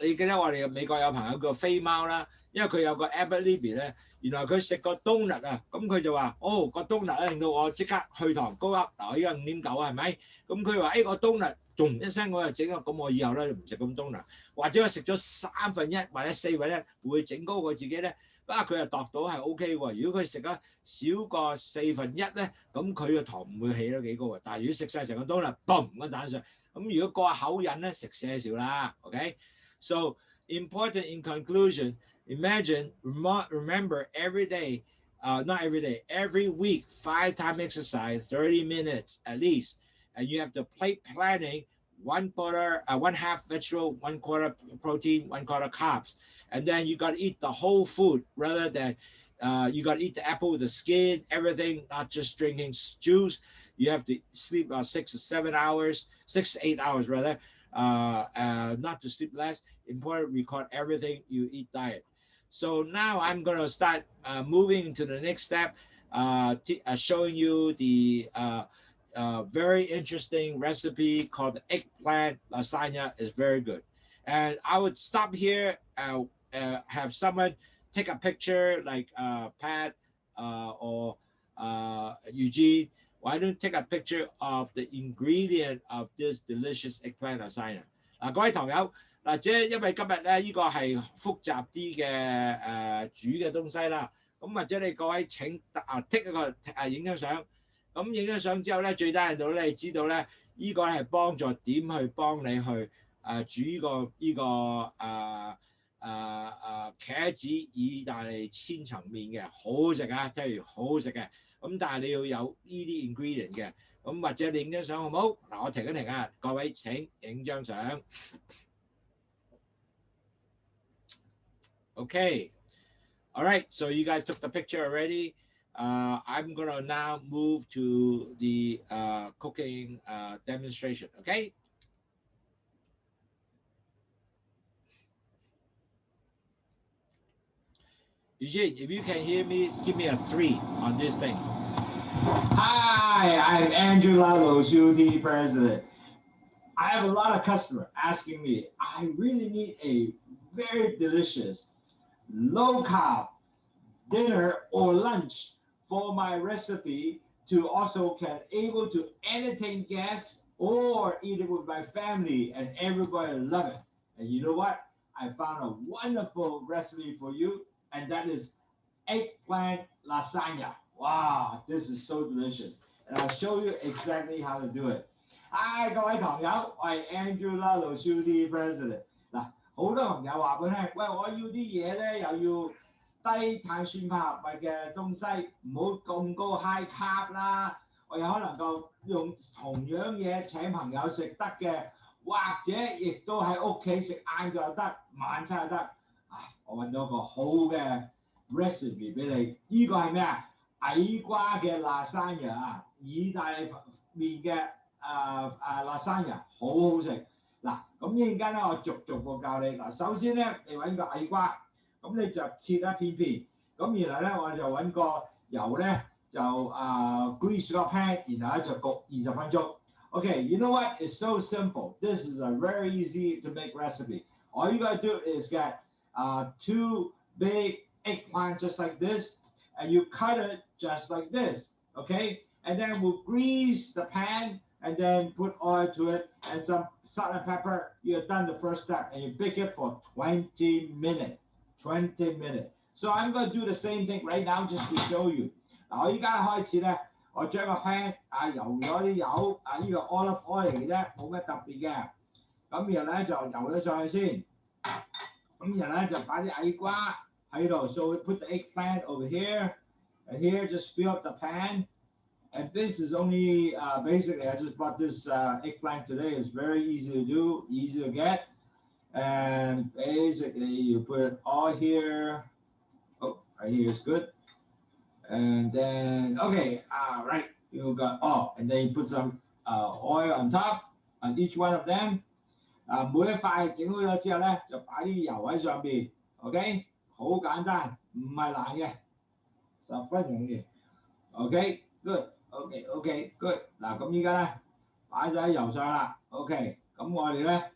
你記得我哋美國有朋友叫飛貓啦，因為佢有個 Apple Libby 咧，原來佢食個 donut 啊，咁佢就話：個 donut 咧令到我即刻去糖高 up。嗱，我依家5.9係咪？咁佢話：個 donut 仲一聲我就整啊，咁我以後咧唔食咁 donut， 或者我食咗1/3或者4/1會整高佢自己咧。佢又度到係 OK 喎。如果佢食得少過1/4咧，咁佢個糖唔會起得幾高啊。但係如果食晒成個 donut， 嘣咁彈上。咁如果過口癮咧，食些少啦。OK， so important in conclusion. Imagine, remember every day, not every day, every week, 5 times exercise, 30 minutes at least. And you have to plate planning, 1/4 vegetable, 1/4 protein, 1/4 carbs. And then you got to eat the whole food rather than you got to eat the apple with the skin, everything, not just drinking juice. You have to sleep about 6 to 7 hours, 6 to 8 hours rather, not to sleep less. Important, record everything you eat diet. So now I'm going to start moving to the next step, showing you the very interesting recipe called the Eggplant Lasagna. Is very good. And I would stop here, have someone take a picture like Pat or Eugene. Why don't you take a picture of the ingredient of this delicious eggplant lasagna? 各位堂友嗱，即係因為今日咧呢個係複雜啲嘅煮嘅東西啦，咁或者你各位請剔一個影張相，咁影張相之後咧，最低限度咧，你知道咧呢個係幫助點去幫你去煮呢個茄子意大利千層麵嘅，好好食啊，聽完好好食嘅，咁但係你要有呢啲 ingredient 嘅，咁或者你影張相好唔好？嗱，我停一停啊，各位請影張相。Okay, all right, so you guys took the picture already. I'm gonna now move to the cooking demonstration, okay? Eugene, if you can hear me, give me a 3 on this thing. Hi, I'm Andrew Lowsutea CT President. I have a lot of customers asking me, I really need a very delicious low carb dinner or lunch for my recipe to also can able to entertain guests or eat it with my family and everybody love it. And you know what? I found a wonderful recipe for you, and that is eggplant lasagna. Wow, this is so delicious. And I'll show you exactly how to do it. Hi， 各位朋友，我係 Andrew Lowsutea President。嗱，好多朋友話俾我聽，喂，我要啲嘢咧，又要低碳酸化合物嘅東西，唔好咁高 high carb 啦。我有可能夠用同樣嘢請朋友食得嘅，或者亦都喺屋企食晏晝又得，晚餐又得。我揾到個好嘅 recipe 俾你。呢個係咩啊？矮瓜嘅 lasagna 啊，意大利麵嘅。lasagna 好好食嗱，咁一陣間咧我逐個教你嗱。首先咧，你揾個矮瓜，咁你就切一片片，咁然後咧我就揾個油咧就grease 個 pan， 然後咧就焗20分鐘。Okay, you know what? It's so simple. This is a very easy to make recipe. All you gotta do is get 2 big eggplant just like this, and you cut it just like this. Okay, and then we'll grease the pan.And then put oil to it and some salt and pepper. You're done the first step, and you bake it for 20 minutes. 20 minutes. So I'm going to do the same thing right now just to show you. 嗱，我依家開始咧，我將個 pan 油咗啲油，呢個 olive oil 嚟嘅啫，冇乜特別嘅。咁然後咧就油咗上去先，咁然後咧就擺啲矮瓜喺度。So we put the eggplant over here, and here just fill up the pan.And this is only basically, I just bought this eggplant today. It's very easy to do, easy to get. And basically, you put it all here. Oh, right here is good. And then, okay, right, you got, and then you put some oil on top on each one of them. 每一塊整好咗之後咧，就擺啲油喺上邊。OK， 好簡單，唔係難嘅，10分容易。OK，good。Okay, good. 嗱，咁依家咧擺咗喺油上啦。OK， 咁我哋咧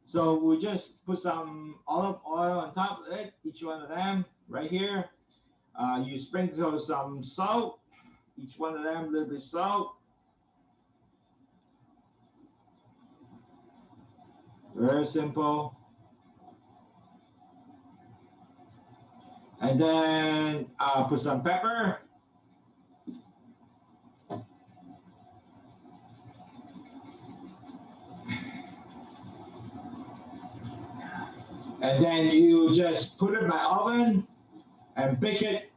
，so we just put some olive oil on top of it, each one of them right here. You sprinkle some salt, each one of them a little bit salt. Very simple. And then put some pepper.And then you just put it in my oven and bake it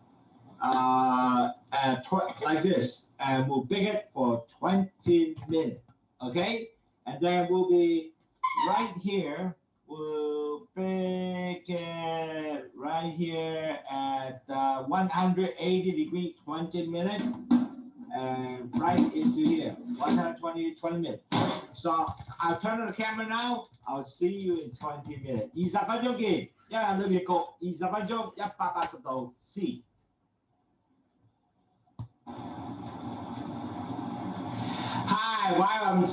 like this. And we'll bake it for 20 minutes. Okay? And then we'll be right here. We'll bake it right here at 180 degrees, 20 minutes. And right into here, 120 minutes. So I'll turn on the camera now. I'll see you in 20 minutes. 20分鐘見，因為裏面焗20分鐘，180度 C。Hi, while I'm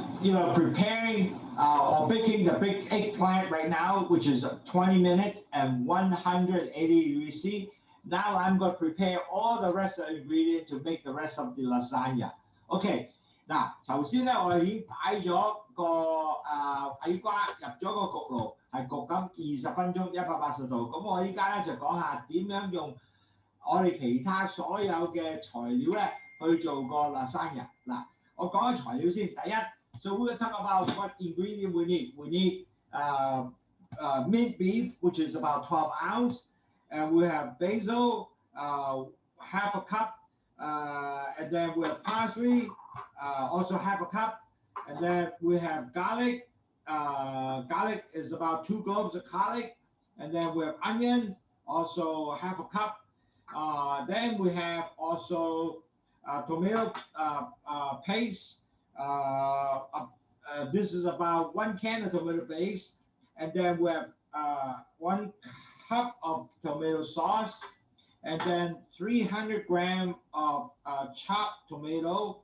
preparing or baking the big eggplant right now, which is 20 minutes and 180 degrees C. Now I'm going to prepare all the rest of the ingredients to make the rest of the lasagna. Okay, 嗱，頭先咧我哋已經擺咗個矮瓜入咗個焗爐，係焗緊20分鐘，180度。咁我依家咧就講下點樣用我哋其他所有嘅材料咧去做個 lasagna。嗱，我講下材料先。第一 ，so we will talk about what ingredient we need. We need minced beef, which is about 12 ounce, and we have basil, half a cup, and then we have parsley. Also half a cup, and then we have garlic. Garlic is about 2 cloves of garlic, and then we have onion, also half a cup. Then we have also tomato paste. This is about 1 can of tomato paste, and then we have 1 cup of tomato sauce, and then 300 grams of chopped tomato.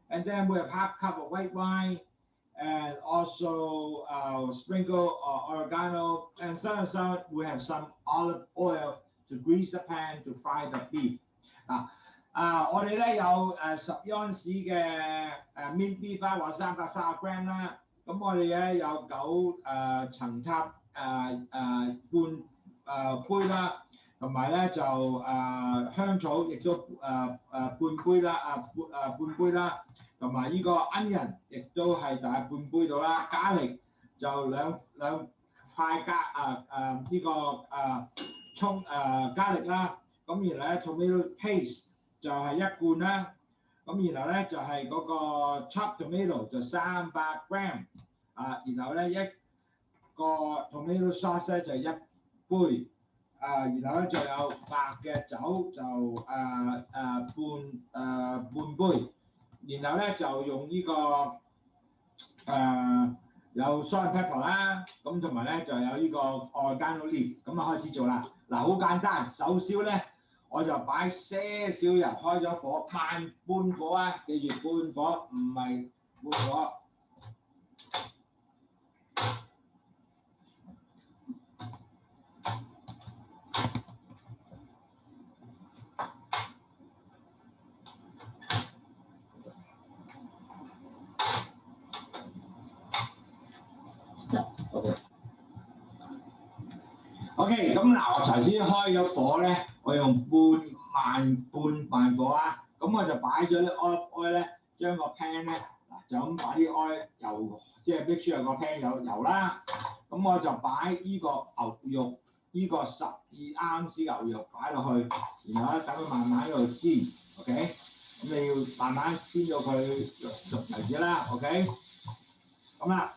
And then we have half cup of white wine, and also sprinkle oregano, and some we have some olive oil to grease the pan to fry the beef. 我哋咧有10盎司嘅minced beef 啦，或330 gram 啦。咁我哋咧有9層塔半杯啦，同埋咧就香草亦都半杯啦，半杯啦。同埋呢個 onion 亦都係大概半杯到啦，咖喱就兩塊呢個葱咖喱啦，咁然後咧 tomato paste 就係1罐啦，咁然後咧就係嗰個 chopped tomato 就300 gram，然後咧一個 tomato sauce 咧就1杯，然後咧就有白嘅酒就半杯。然後咧就用呢個有 salt and pepper 啦，咁同埋咧就有呢個 oregano leaf， 咁開始做啦。嗱，好簡單，首先咧我就擺些少油，開咗火，慢半火啊，記住半火唔係滿火。OK， 咁嗱，我頭先開咗火咧，我用半火啊，咁我就擺咗啲 olive oil 咧，將個 pan 咧嗱就咁擺啲 oil 油，即係 make sure 個 pan 有油啦。咁我就擺呢個牛肉，呢個12盎司牛肉擺落去，然後咧等佢慢慢喺度煎 ，OK？ 咁你要慢慢煎到佢熟為止啦 ，OK？ 咁啦。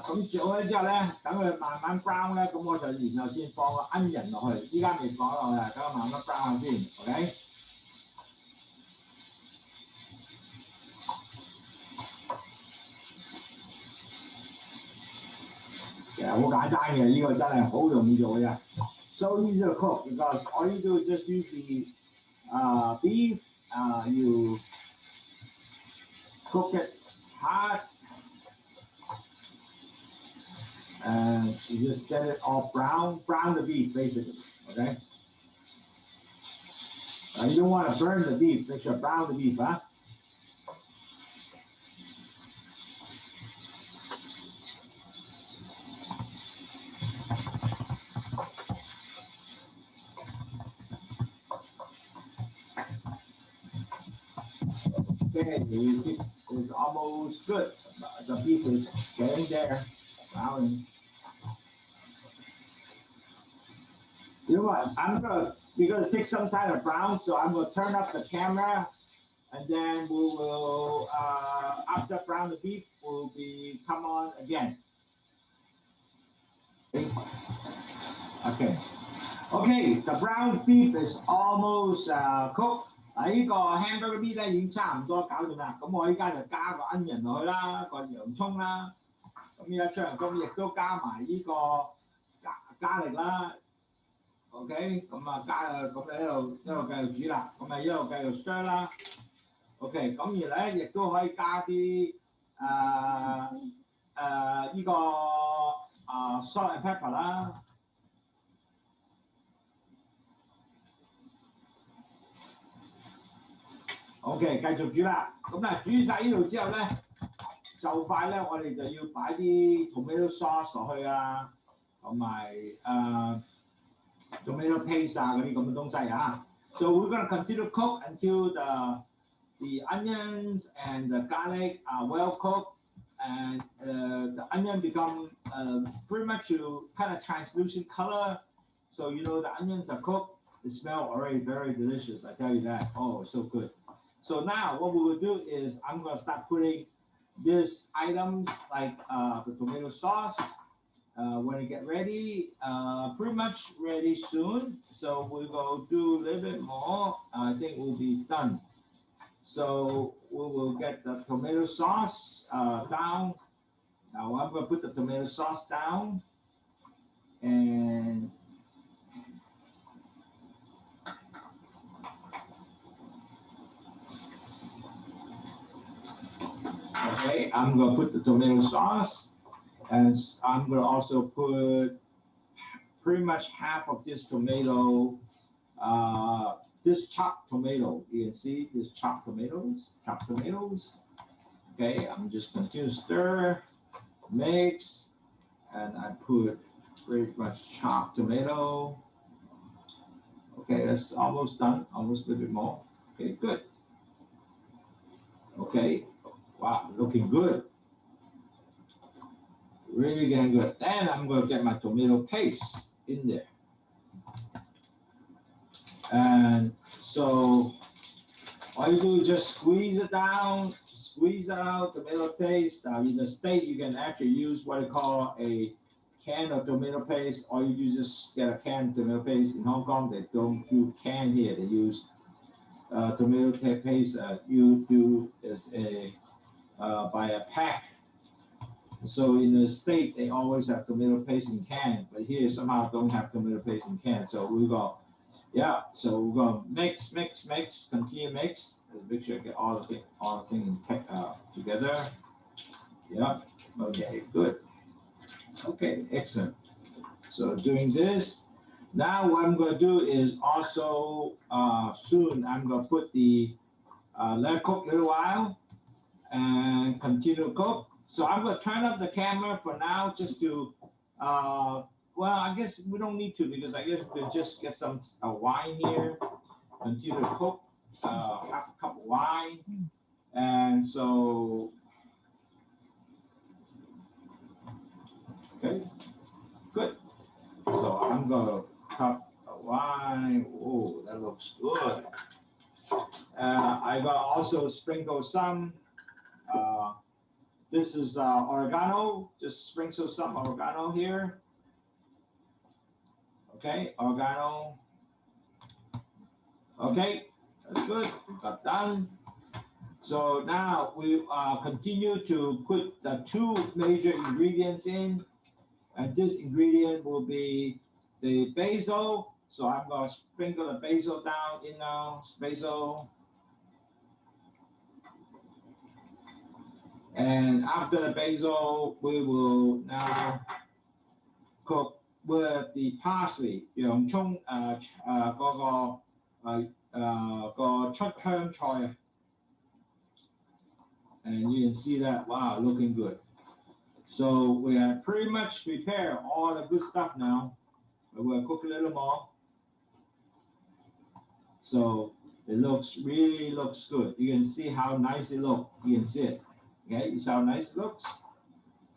咁做咗之後咧，等佢慢慢 brown 咧，咁我就然後先放個 onion 落去，依家未放落去，等佢慢慢 brown 先 ，OK？ 其實好簡單嘅，呢個真係好容易做嘅啫。So easy to cook because all you do is just use the beef, you cook it hot. And you just get it all brown the beef basically, okay? You don't want to burn the beef, make sure brown the beef, huh? Okay, you see, it's almost good. The beef is getting there. Browning. You know what? Because it takes some time to brown, so I'm gonna turn up the camera, and then we will after brown the beef will be come on again. Okay, the brown beef is almost cooked. 呢個 hamburger meat 咧已經差唔多搞掂啦，咁我依家就加個 onion 落去啦，個洋葱啦。咁而家將咁亦都加埋呢個加力啦 ，OK， 咁咁你一路繼續煮啦，咁一路繼續 stir 啦 ，OK， 咁而咧亦都可以加啲呢個salt and pepper 啦。OK， 繼續煮啦。咁嗱，煮晒呢度之後咧，就快咧，我哋就要擺啲 tomato sauce 落去啊，同埋tomato paste 啊嗰啲咁嘅東西啊。So we're gonna continue to cook until the onions and the garlic are well cooked, and the onion become pretty much kind of translucent color. So you know the onions are cooked. They smell already very delicious. I tell you that. Oh, so good. So now what we will do is I'm going to start putting these items like the tomato sauce when it get ready, pretty much ready soon. So we will do a little bit more. I think we'll be done. So we will get the tomato sauce down. Now I'm going to put the tomato sauce down and okay, I'm going to put the tomato sauce, and I'm going to also put pretty much half of this tomato, this chopped tomato. You can see this chopped tomatoes. Okay, I'm just continue to stir, mix, and I put pretty much chopped tomato. Okay, that's almost done, almost a little bit more. Okay, good. Okay. Wow, looking good. Really getting good. Then I'm going to get my tomato paste in there. And so all you do is just squeeze it down, squeeze out tomato paste. Now in the States, you can actually use what they call a can of tomato paste, or you do just get a can of tomato paste. In Hong Kong, they don't do can here. They use tomato paste. You do is a by a pack. So in the State, they always have tomato paste in can, but here somehow don't have tomato paste in can. So we go, yeah. So we're gonna mix, continue mix. Make sure I get all the things together. Yeah. Okay. Good. Okay. Excellent. So doing this. Now what I'm gonna do is also soon I'm gonna put the let it cook a little while and continue to cook. So I'm going to turn up the camera for now just to, well, I guess we don't need to because I guess we could just get some wine here, continue to cook, half a cup of wine. And so, okay, good. So I'm going to cup of wine. Oh, that looks good. I got to also sprinkle some. This is oregano. Just sprinkle some oregano here. Okay, oregano. Okay, that's good. We got done. So now we continue to put the two major ingredients in, and this ingredient will be the basil. So I'm going to sprinkle the basil down in now. Basil. And after the basil, we will now cook with the parsley, 洋葱嗰個出香菜. And you can see that, wow, looking good. So we have pretty much prepared all the good stuff now. We'll cook a little more. So it really looks good. You can see how nice it looks. You can see it. Okay, you see how nice it looks?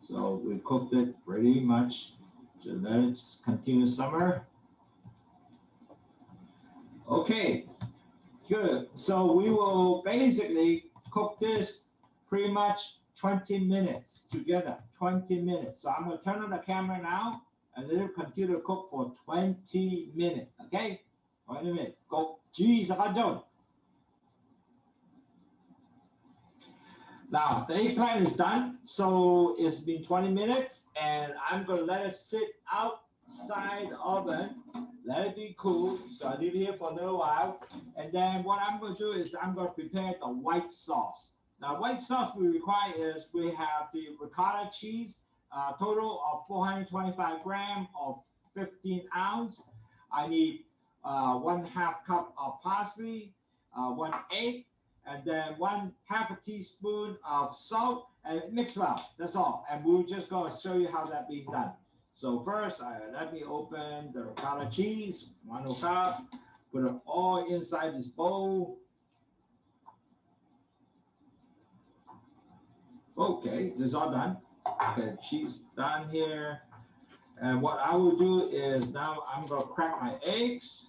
So we cooked it pretty much to let it continue simmer. Okay, good. So we will basically cook this pretty much 20 minutes together, 20 minutes. So I'm going to turn on the camera now and let it continue to cook for 20 minutes. Okay, 20 minutes. Cook 20分鐘. Now, the eggplant is done, so it's been 20 minutes, and I'm going to let it sit outside the oven, let it be cool, so I leave it here for a little while, and then what I'm going to do is I'm going to prepare the white sauce. Now, white sauce we require is we have the ricotta cheese, total of 425 grams of 15 ounce. I need 1/2 cup of parsley, 1 egg, and then half a teaspoon of salt, and mix well. That's all. And we're just going to show you how that being done. So first, let me open the ricotta cheese, 1 cup, put it all inside this bowl. Okay, this is all done. Okay, cheese done here. And what I will do is now I'm going to crack my eggs.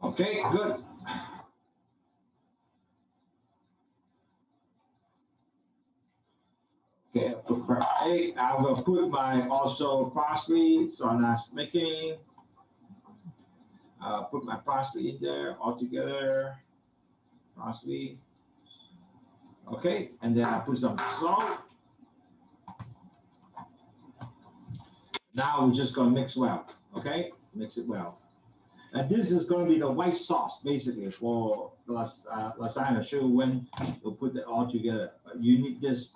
Okay, good. Okay, put my egg. I'm going to put my also parsley. So I'm not making. Put my parsley in there all together. Parsley. Okay, and then I put some salt. Now we're just going to mix well. Okay, mix it well. And this is going to be the white sauce basically for lasagna. Show you when you put it all together. You need this.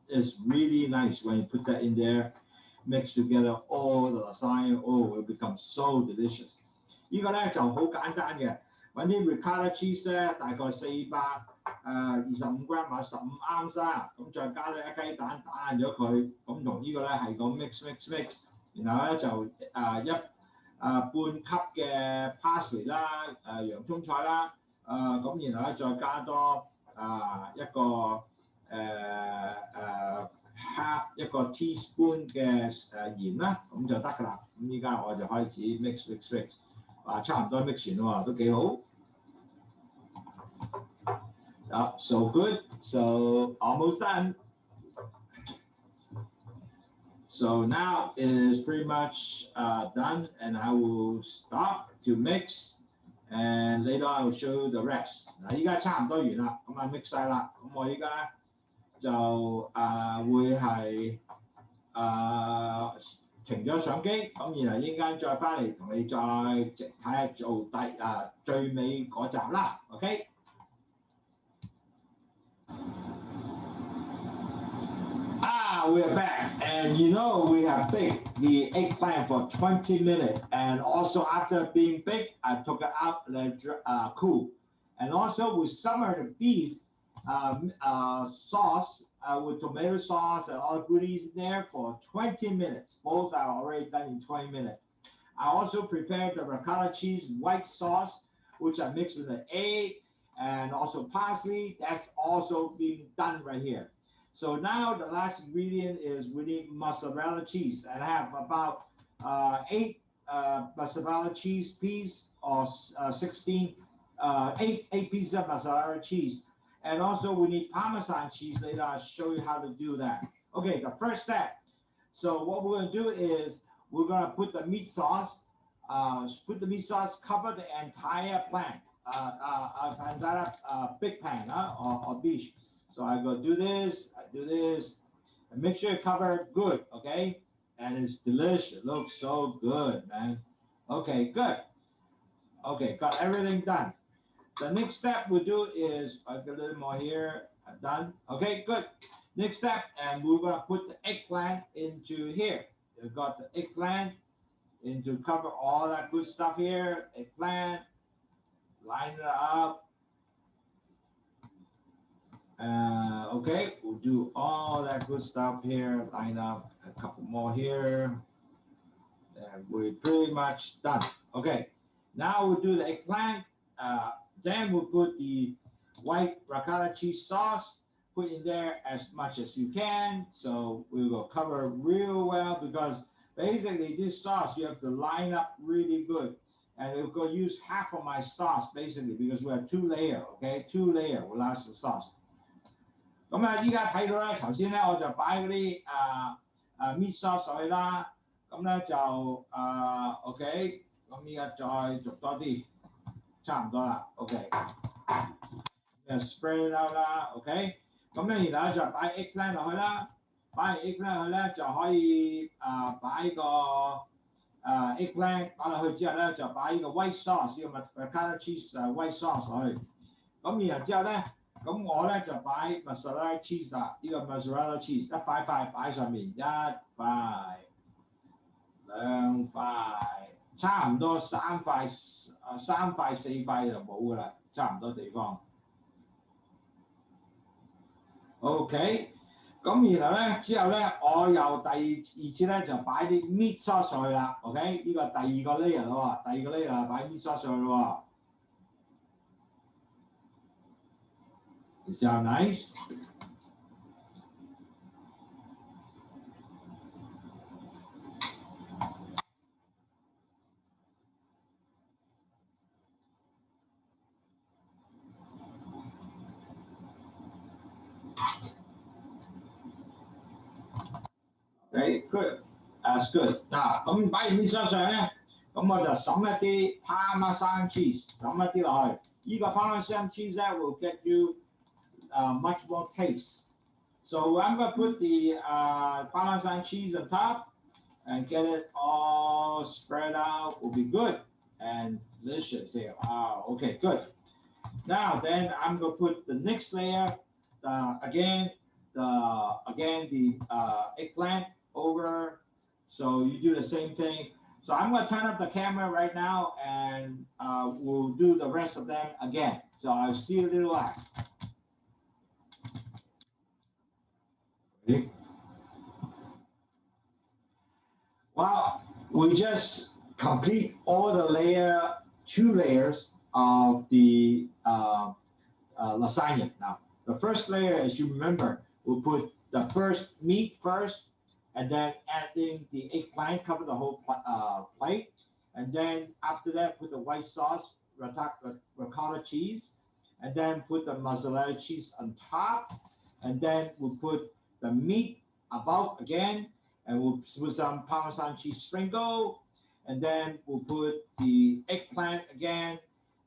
It's really nice when you put that in there. Mix together all the lasagna. Oh, it will become so delicious. 呢個咧就好簡單嘅，揾啲 ricotta cheese 咧，大概425 gram 或者15 ounce 啦，咁再加咗一雞蛋打爛咗佢，咁同呢個咧係個 mix， 然後咧就半級嘅 parsley 啦，洋葱菜啦，咁然後咧再加多一個half 一個 teaspoon 嘅鹽啦，咁就得㗎啦。咁依家我就開始 mix。差唔多 mix 完喎，都幾好。So good. So almost done. So now it is pretty much done, and I will stop to mix, and later I will show you the rest. 嗱，依家差唔多完啦，咁啊 mix 晒啦，咁我依家就會係停咗相機，咁然後應間再翻嚟同你再睇下做最尾嗰集啦 ，OK？ we are back, and you know we have baked the eggplant for 20 minutes, and also after being baked, I took it out and cool, and also we simmered the beef sauce with tomato sauce and all the goodies in there for 20 minutes. Both are already done in 20 minutes. I also prepared the ricotta cheese white sauce, which I mixed with the egg and also parsley. That's also being done right here. So now the last ingredient is we need mozzarella cheese. And I have about 8 mozzarella cheese pieces or 8 pieces of mozzarella cheese. And also we need Parmesan cheese. Later I'll show you how to do that. Okay, the first step. So what we're going to do is we're going to put the meat sauce, cover the entire plant, entire big pan or dish. So I go do this, and make sure you cover it good, okay? And it's delicious. It looks so good, man. Okay, good. Okay, got everything done. The next step we do is, I got a little more here, done. Okay, good. Next step, and we're gonna put the eggplant into here. We've got the eggplant into cover all that good stuff here. Eggplant, line it up. Okay, we'll do all that good stuff here. Line up a couple more here. And we're pretty much done. Okay, now we'll do the eggplant. Then we'll put the white ricotta cheese sauce. Put in there as much as you can. So we will cover real well because basically this sauce you have to line up really good. And we're going to use half of my sauce basically because we have 2 layers. Okay, 2 layers will last the sauce. 咁啊，依家睇到咧，頭先咧我就擺嗰啲meat sauce 落去啦，咁咧就OK， 咁依家再續多啲，差唔多啦 ，OK， spread it out 啦 ，OK， 咁咧然後就擺 eggplant 落去啦，擺完 eggplant 落去咧就可以擺個eggplant 擺落去之後咧就擺呢個 white sauce， 呢個 ricotta cheese white sauce 落去，咁然後之後咧。咁我咧就擺 mozzarella cheese 啦，呢個 mozzarella cheese 一塊塊擺上面，一塊、兩塊，差唔多三塊四塊就冇噶啦，差唔多地方。OK， 咁然後咧之後咧，我又第二次咧就擺啲 meat sauce 上去啦。OK， 呢個第二個 layer 咯喎，第二個 layer 擺 meat sauce 上去咯喎。Is that nice? Okay, good. That's good. 嗱，咁擺完 meat sauce 上咧，咁我就揼一啲 Parmesan cheese， 揼一啲落去。呢個 Parmesan cheese 咧 will get you much more taste. So I'm going to put the Parmesan cheese on top and get it all spread out. Will be good and delicious here. Wow. Okay, good. Now then, I'm going to put the next layer. Again, the eggplant over. So you do the same thing. So I'm going to turn up the camera right now, and we'll do the rest of them again. So I'll see you in a little while. Ready? Well, we just complete all the two layers of the lasagna. Now, the first layer, as you remember, we'll put the first meat first, and then adding the eggplant, cover the whole plate. And then after that, put the white sauce, ricotta cheese, and then put the mozzarella cheese on top. And then we'll put the meat above again, and we'll put some Parmesan cheese sprinkle. And then we'll put the eggplant again,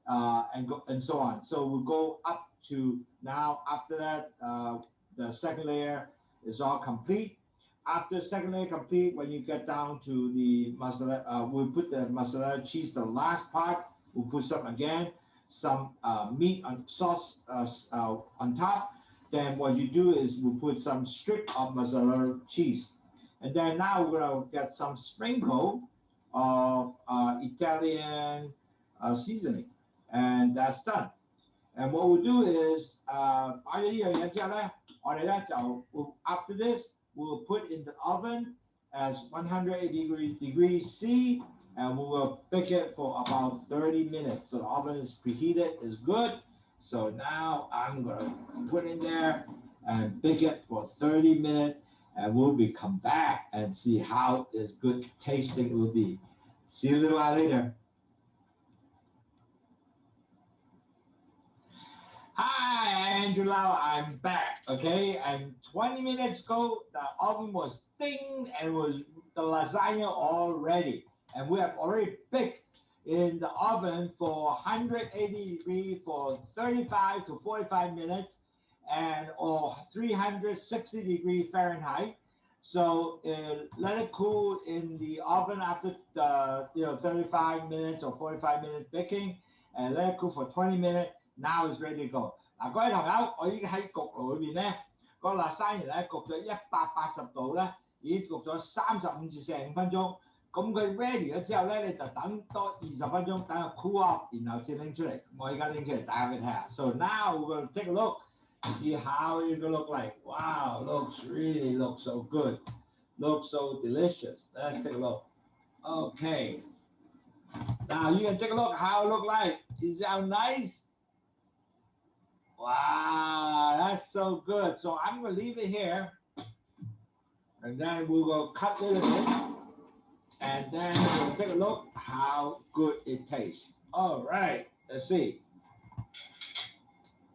and so on. So we'll go up to now, after that, the second layer is all complete. After second layer complete, when you get down to the mozzarella, we'll put the mozzarella cheese, the last part, we'll put some meat on sauce on top. Then what you do is we'll put some strip of mozzarella cheese. And then now we're gonna get some sprinkle of Italian seasoning. And that's done. And what we'll do is, after this, we'll put in the oven as 180 degrees C, and we will bake it for about 30 minutes. So the oven is preheated, is good. So now I'm gonna put in there and bake it for 30 minutes, and we'll come back and see how is good tasting it will be. See you a little while later. Hi, Angela, I'm back, okay? And 20 minutes ago, the oven was ding, and the lasagna all ready. And we have already baked in the oven for 180 degrees for 35 to 45 minutes, or 360 degrees Fahrenheit. So let it cool in the oven after the 35 minutes or 45 minutes baking, and let it cool for 20 minutes. Now it's ready to go. 嗱，各位朋友，我已經喺焗爐裏邊咧，個 lasagna 咧焗咗180度咧，已經焗咗35至45分鐘。咁佢 ready 咗之後咧，你就等多20分鐘，等佢 cool off， 然後先拎出嚟。我而家拎出嚟打俾你睇下。So now we're going to take a look, see how it's going to look like. Wow, looks so good. Looks so delicious. Let's take a look. Okay. Now you can take a look how it look like. Is that nice? Wow, that's so good. So I'm going to leave it here, and then we will cut a little bit, and then we'll take a look how good it tastes. All right, let's see.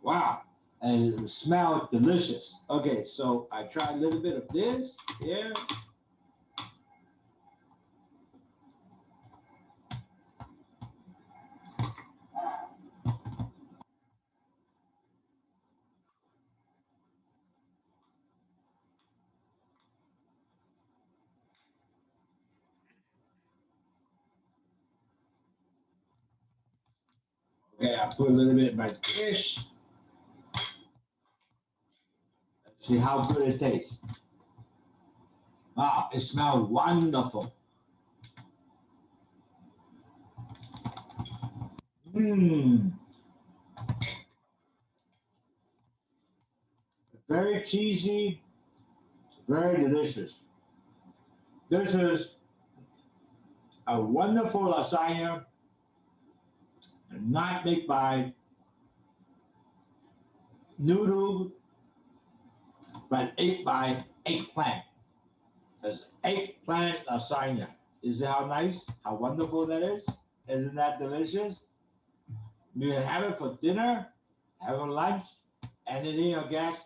Wow, and it smells delicious. Okay, so I try a little bit of this here. Okay, I put a little bit in my dish. See how good it tastes. Wow, it smells wonderful. Mmm. Very cheesy, very delicious. This is a wonderful lasagna, not made by noodle, but ate by eggplant. It's eggplant lasagna. Is it how nice, how wonderful that is? Isn't that delicious? You can have it for dinner, have it for lunch, anything your guests,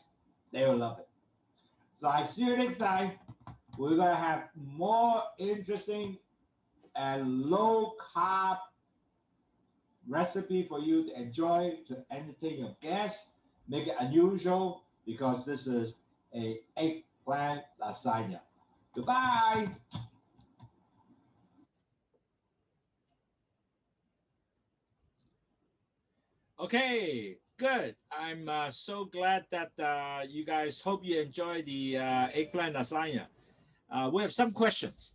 they will love it. So I see you next time. We're gonna have more interesting and low carb recipe for you to enjoy, to entertain your guests, make it unusual because this is a eggplant lasagna. Goodbye. Okay, good. I'm so glad that you guys hope you enjoy the eggplant lasagna. We have some questions.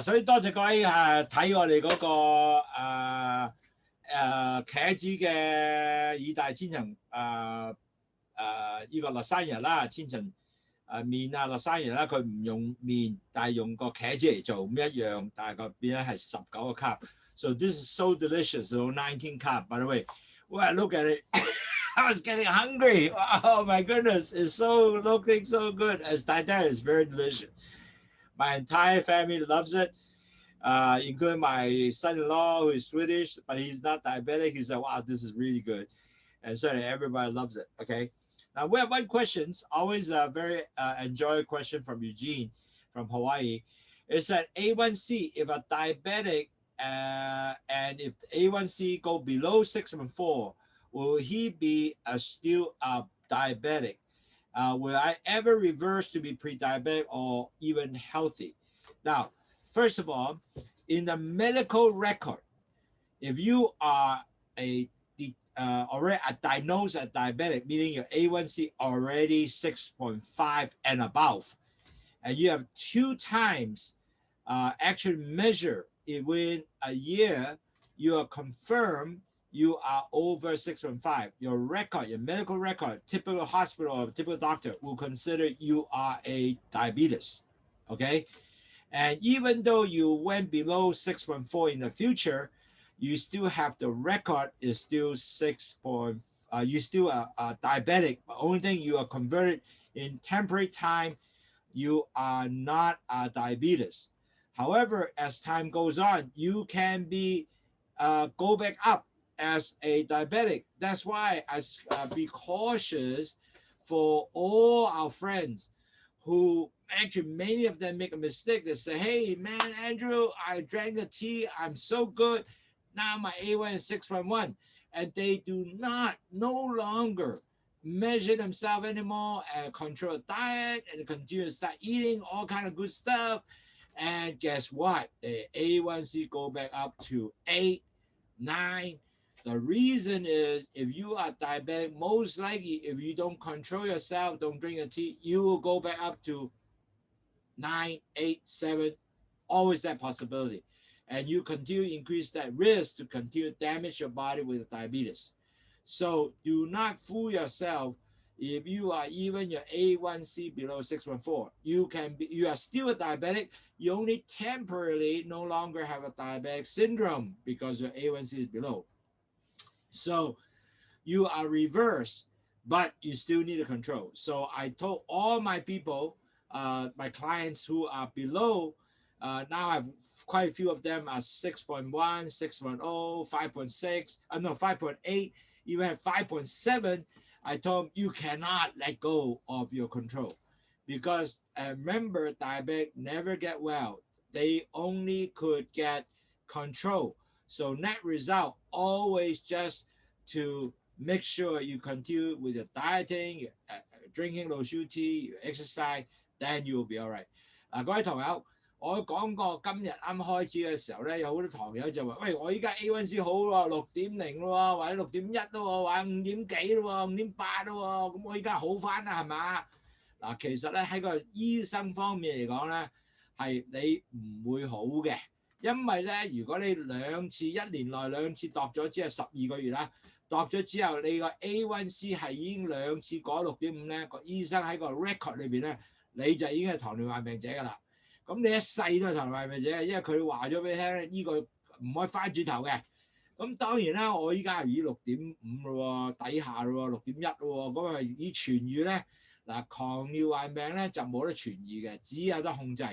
所以多謝各位睇我哋嗰個茄子嘅意大千層呢個 lasagna 啦，千層麵啊 lasagna 啦，佢唔用麵，但係用個茄子嚟做，咁一樣，但係個變咗係19個 carb。So this is so delicious. So 19 carb. By the way, when I look at it, I was getting hungry. Oh my goodness, it's so looking so good. As diabetic, it's very delicious. My entire family loves it, including my son-in-law who is Swedish, but he's not diabetic. He said, "Wow, this is really good," and so everybody loves it. Okay. Now we have one question. Always a very enjoy question from Eugene from Hawaii. It's that A1C, if a diabetic and if A1C go below 6.4, will he be still a diabetic? Will I ever reverse to be pre-diabetic or even healthy? Now, first of all, in the medical record, if you are already diagnosed as diabetic, meaning your A1C already 6.5 and above, and you have 2 times actually measure it within a year, you are confirmed you are over 6.5. Your record, your medical record, typical hospital or typical doctor will consider you are a diabetes, okay? And even though you went below 6.4 in the future, you still have the record is still 6. You still are diabetic. The only thing you are converted in temporary time, you are not a diabetes. However, as time goes on, you can be go back up as a diabetic. That's why I be cautious for all our friends who actually many of them make a mistake. They say, "Hey man, Andrew, I drank the tea. I'm so good. Now my A1 is 6.1," and they do not no longer measure themselves anymore and control diet and continue to start eating all kind of good stuff. And guess what? The A1C go back up to 8, 9. The reason is if you are diabetic, most likely if you don't control yourself, don't drink your tea, you will go back up to 9, 8, 7. Always that possibility. And you continue to increase that risk to continue to damage your body with diabetes. So do not fool yourself. If you are even your A1C below 6.4, you are still a diabetic. You only temporarily no longer have a diabetic syndrome because your A1C is below. So you are reversed, but you still need to control. So I told all my people, my clients who are below, now I have quite a few of them are 6.1, 6.0, 5.6, 5.8, even have 5.7. I told them you cannot let go of your control because remember, diabetic never get well. They only could get control. So net result, always just to make sure you continue with your dieting, drinking Lowsutea tea, you exercise, then you'll be all right. 各位同友，我講過今日啱開始嘅時候咧，有好多堂友就話：喂，我依家 A1C 好喎，6.0咯，或者6.1咯，或者5.幾咯，5.8咯，咁我依家好翻啦，係嘛？嗱，其實咧喺個醫生方面嚟講咧，係你唔會好嘅，因為咧如果你一年內兩次度咗之後12個月啦，度咗之後你個 A1C 係已經2次過6.5咧，個醫生喺個 record 裏邊咧，你就已經係糖尿患病者㗎啦。咁你一世都係糖尿病患者，因為佢話咗俾你聽咧，呢個唔可以翻轉頭嘅。咁當然啦，我依家係以6.5咯喎，底下咯喎，6.1咯喎，咁啊以痊癒咧，嗱糖尿患病咧就冇得痊癒嘅，只有得控制。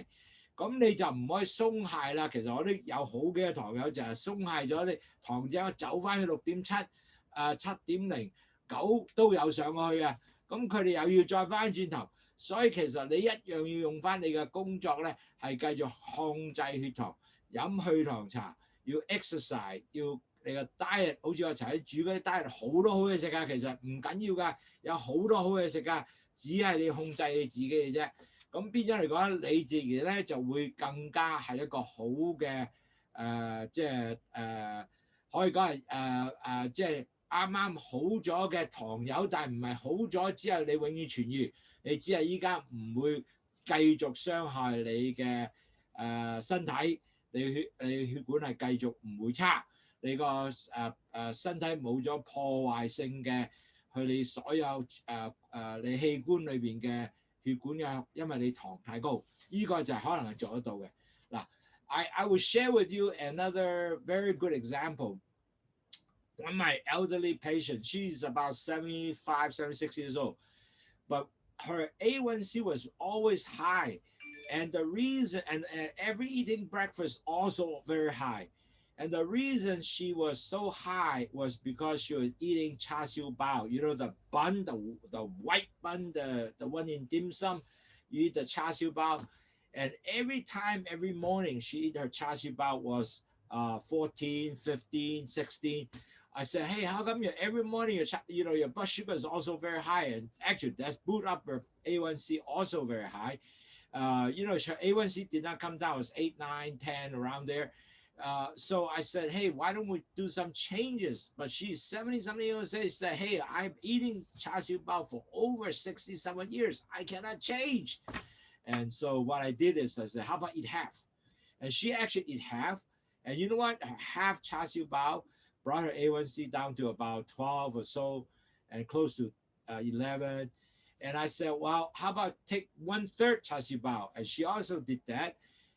咁你就唔可以鬆懈啦。其實我啲有好幾個糖友就係鬆懈咗，你糖之後走翻去6.7、7.0、9都有上去嘅。咁佢哋又要再翻轉頭。所以其實你一樣要用翻你嘅工作咧，係繼續控制血糖，飲去糖茶，要 exercise， 要你個 diet， 好似我頭先煮嗰啲 diet 好多好嘢食啊，其實唔緊要㗎，有好多好嘢食㗎，只係你控制你自己嘅啫。咁變咗嚟講，你自己咧就會更加係一個好嘅可以講係即係啱啱好咗嘅糖友，但係唔係好咗之後你永遠痊癒。你只係依家唔會繼續傷害你嘅身體，你血管係繼續唔會差，你個身體冇咗破壞性嘅去你所有你器官裏邊嘅血管嘅，因為你糖太高，呢個就係可能係做得到嘅。嗱，I will share with you another very good example. One of my elderly patient, she's about 75, 76 years old, but her A1C was always high, and the reason, and every eating breakfast also very high, and the reason she was so high was because she was eating char siu bao, you know, the bun, the white bun, the one in dim sum, you eat the char siu bao, and every morning she eat her char siu bao was 14, 15, 16. I said, hey, how come every morning your blood sugar is also very high? And actually, that's boot up her A1C also very high. Her A1C did not come down. It was 8, 9, 10, around there. So I said, hey, why don't we do some changes? But she's 70-something years old. She said, hey, I'm eating char siu bao for over 67 years. I cannot change. And so what I did is I said, how about eat half? And she actually eat half. And you know what? Half char siu bao brought her A1C down to about 12 or so and close to 11. And I said, well, how about take 1/3 char siu bao? And she also did that.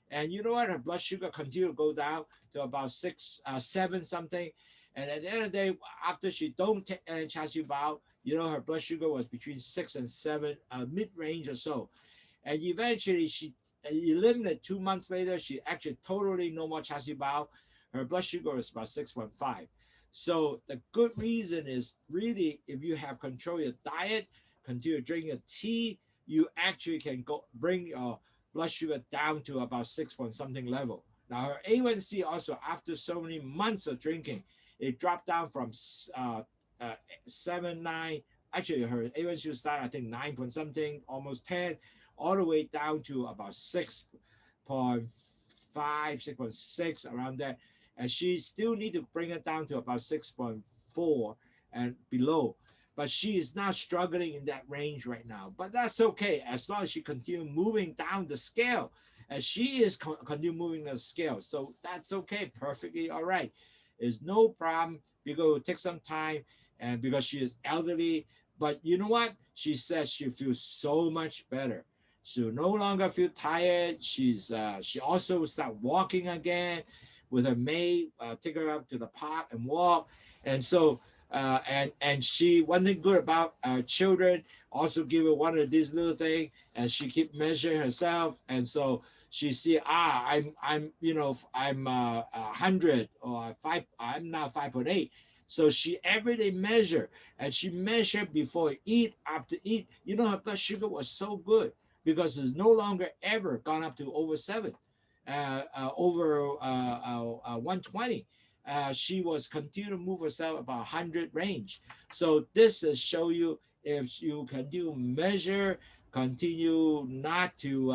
And you know what? Her blood sugar continued to go down to about 6, 7 something. And at the end of the day, after she don't take any char siu bao, her blood sugar was between 6 and 7, mid-range or so. And eventually she eliminated 2 months later. She actually totally no more char siu bao. Her blood sugar was about 6.5. So the good reason is really if you have control your diet, continue drinking a tea, you actually can bring your blood sugar down to about 6 point something level. Now her A1C also after so many months of drinking, it dropped down from 7, 9. Actually her A1C started I think 9 point something, almost 10, all the way down to about 6.5, 6.6 around that. And she still need to bring it down to about 6.4 and below. But she is not struggling in that range right now. But that's okay as long as she continue moving down the scale. And she is continue moving the scale. So that's okay, perfectly all right. It's no problem because it will take some time and because she is elderly. But you know what? She says she feels so much better. She no longer feel tired. She also start walking again. With her maid, take her up to the park and walk. And so, and she, one thing good about children, also give her one of these little things, and she keep measuring herself. And so she see, I'm 100 or 5, I'm now 5.8. So she everyday measure, and she measured before eat, after eat. Her blood sugar was so good because it's no longer ever gone up to over 7. Over 120. She was continue to move herself about 100 range. So this is show you if you continue measure, continue not to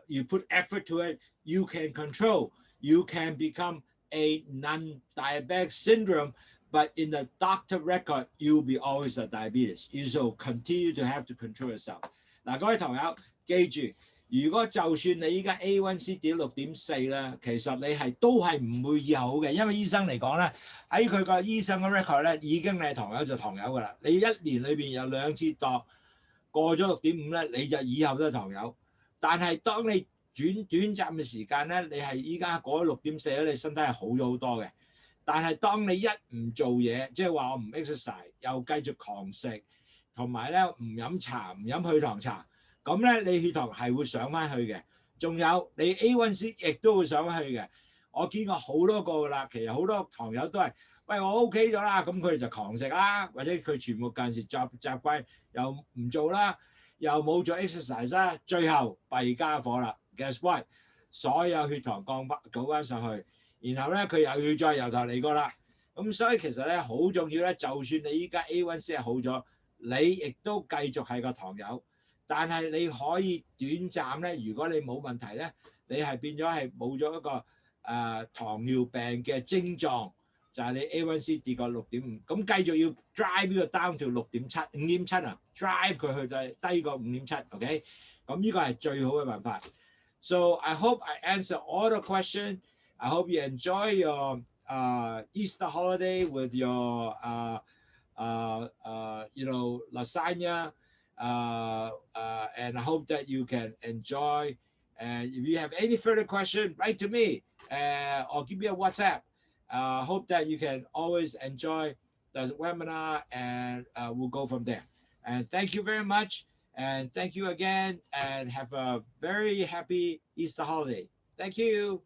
you put effort to it, you can control. You can become a non-diabetic syndrome, but in the doctor record, you'll be always a diabetes. You will continue to have to control yourself. 嗱，各位堂友記住，如果就算你依家 A1C 跌6.4咧，其實你都係唔會有嘅，因為醫生嚟講咧，喺佢個醫生嘅 record 咧，已經你係糖友就糖友㗎啦。你一年裏邊有2次度過咗6.5咧，你就以後都係糖友。但係當你短暫嘅時間咧，你係依家過咗6.4咧，你身體係好咗好多嘅。但係當你一唔做嘢，即係話我唔 exercise， 又繼續狂食，同埋咧唔飲茶，唔飲去糖茶，咁咧你血糖係會上翻去嘅。仲有你 A1C 亦都會上翻去嘅。我見過好多個㗎啦，其實好多糖友都係，喂我 OK 咗啦，咁佢哋就狂食啦，或者佢全部間時習慣又唔做啦，又冇做 exercise 啦，最後弊家伙啦。Guess what？ 所有血糖降翻上去，然後咧佢又要再由頭嚟過啦。咁所以其實咧好重要咧，就算你依家 A1C 係好咗，你亦都繼續係個糖友，但係你可以短暫咧，如果你冇問題咧，你係變咗係冇咗一個糖尿病嘅症狀，就係你 A1C 跌過6.5，咁繼續要 drive 呢個 down to 6.7、5.7啊 ，drive 佢去低過5.7 ，OK？ 咁呢個係最好嘅辦法。So I hope I answer all the questions. I hope you enjoy your Easter holiday with your lasagna, and I hope that you can enjoy. And if you have any further question, write to me or give me a WhatsApp. Hope that you can always enjoy the webinar, and we'll go from there. And thank you very much. And thank you again, and have a very happy Easter holiday. Thank you.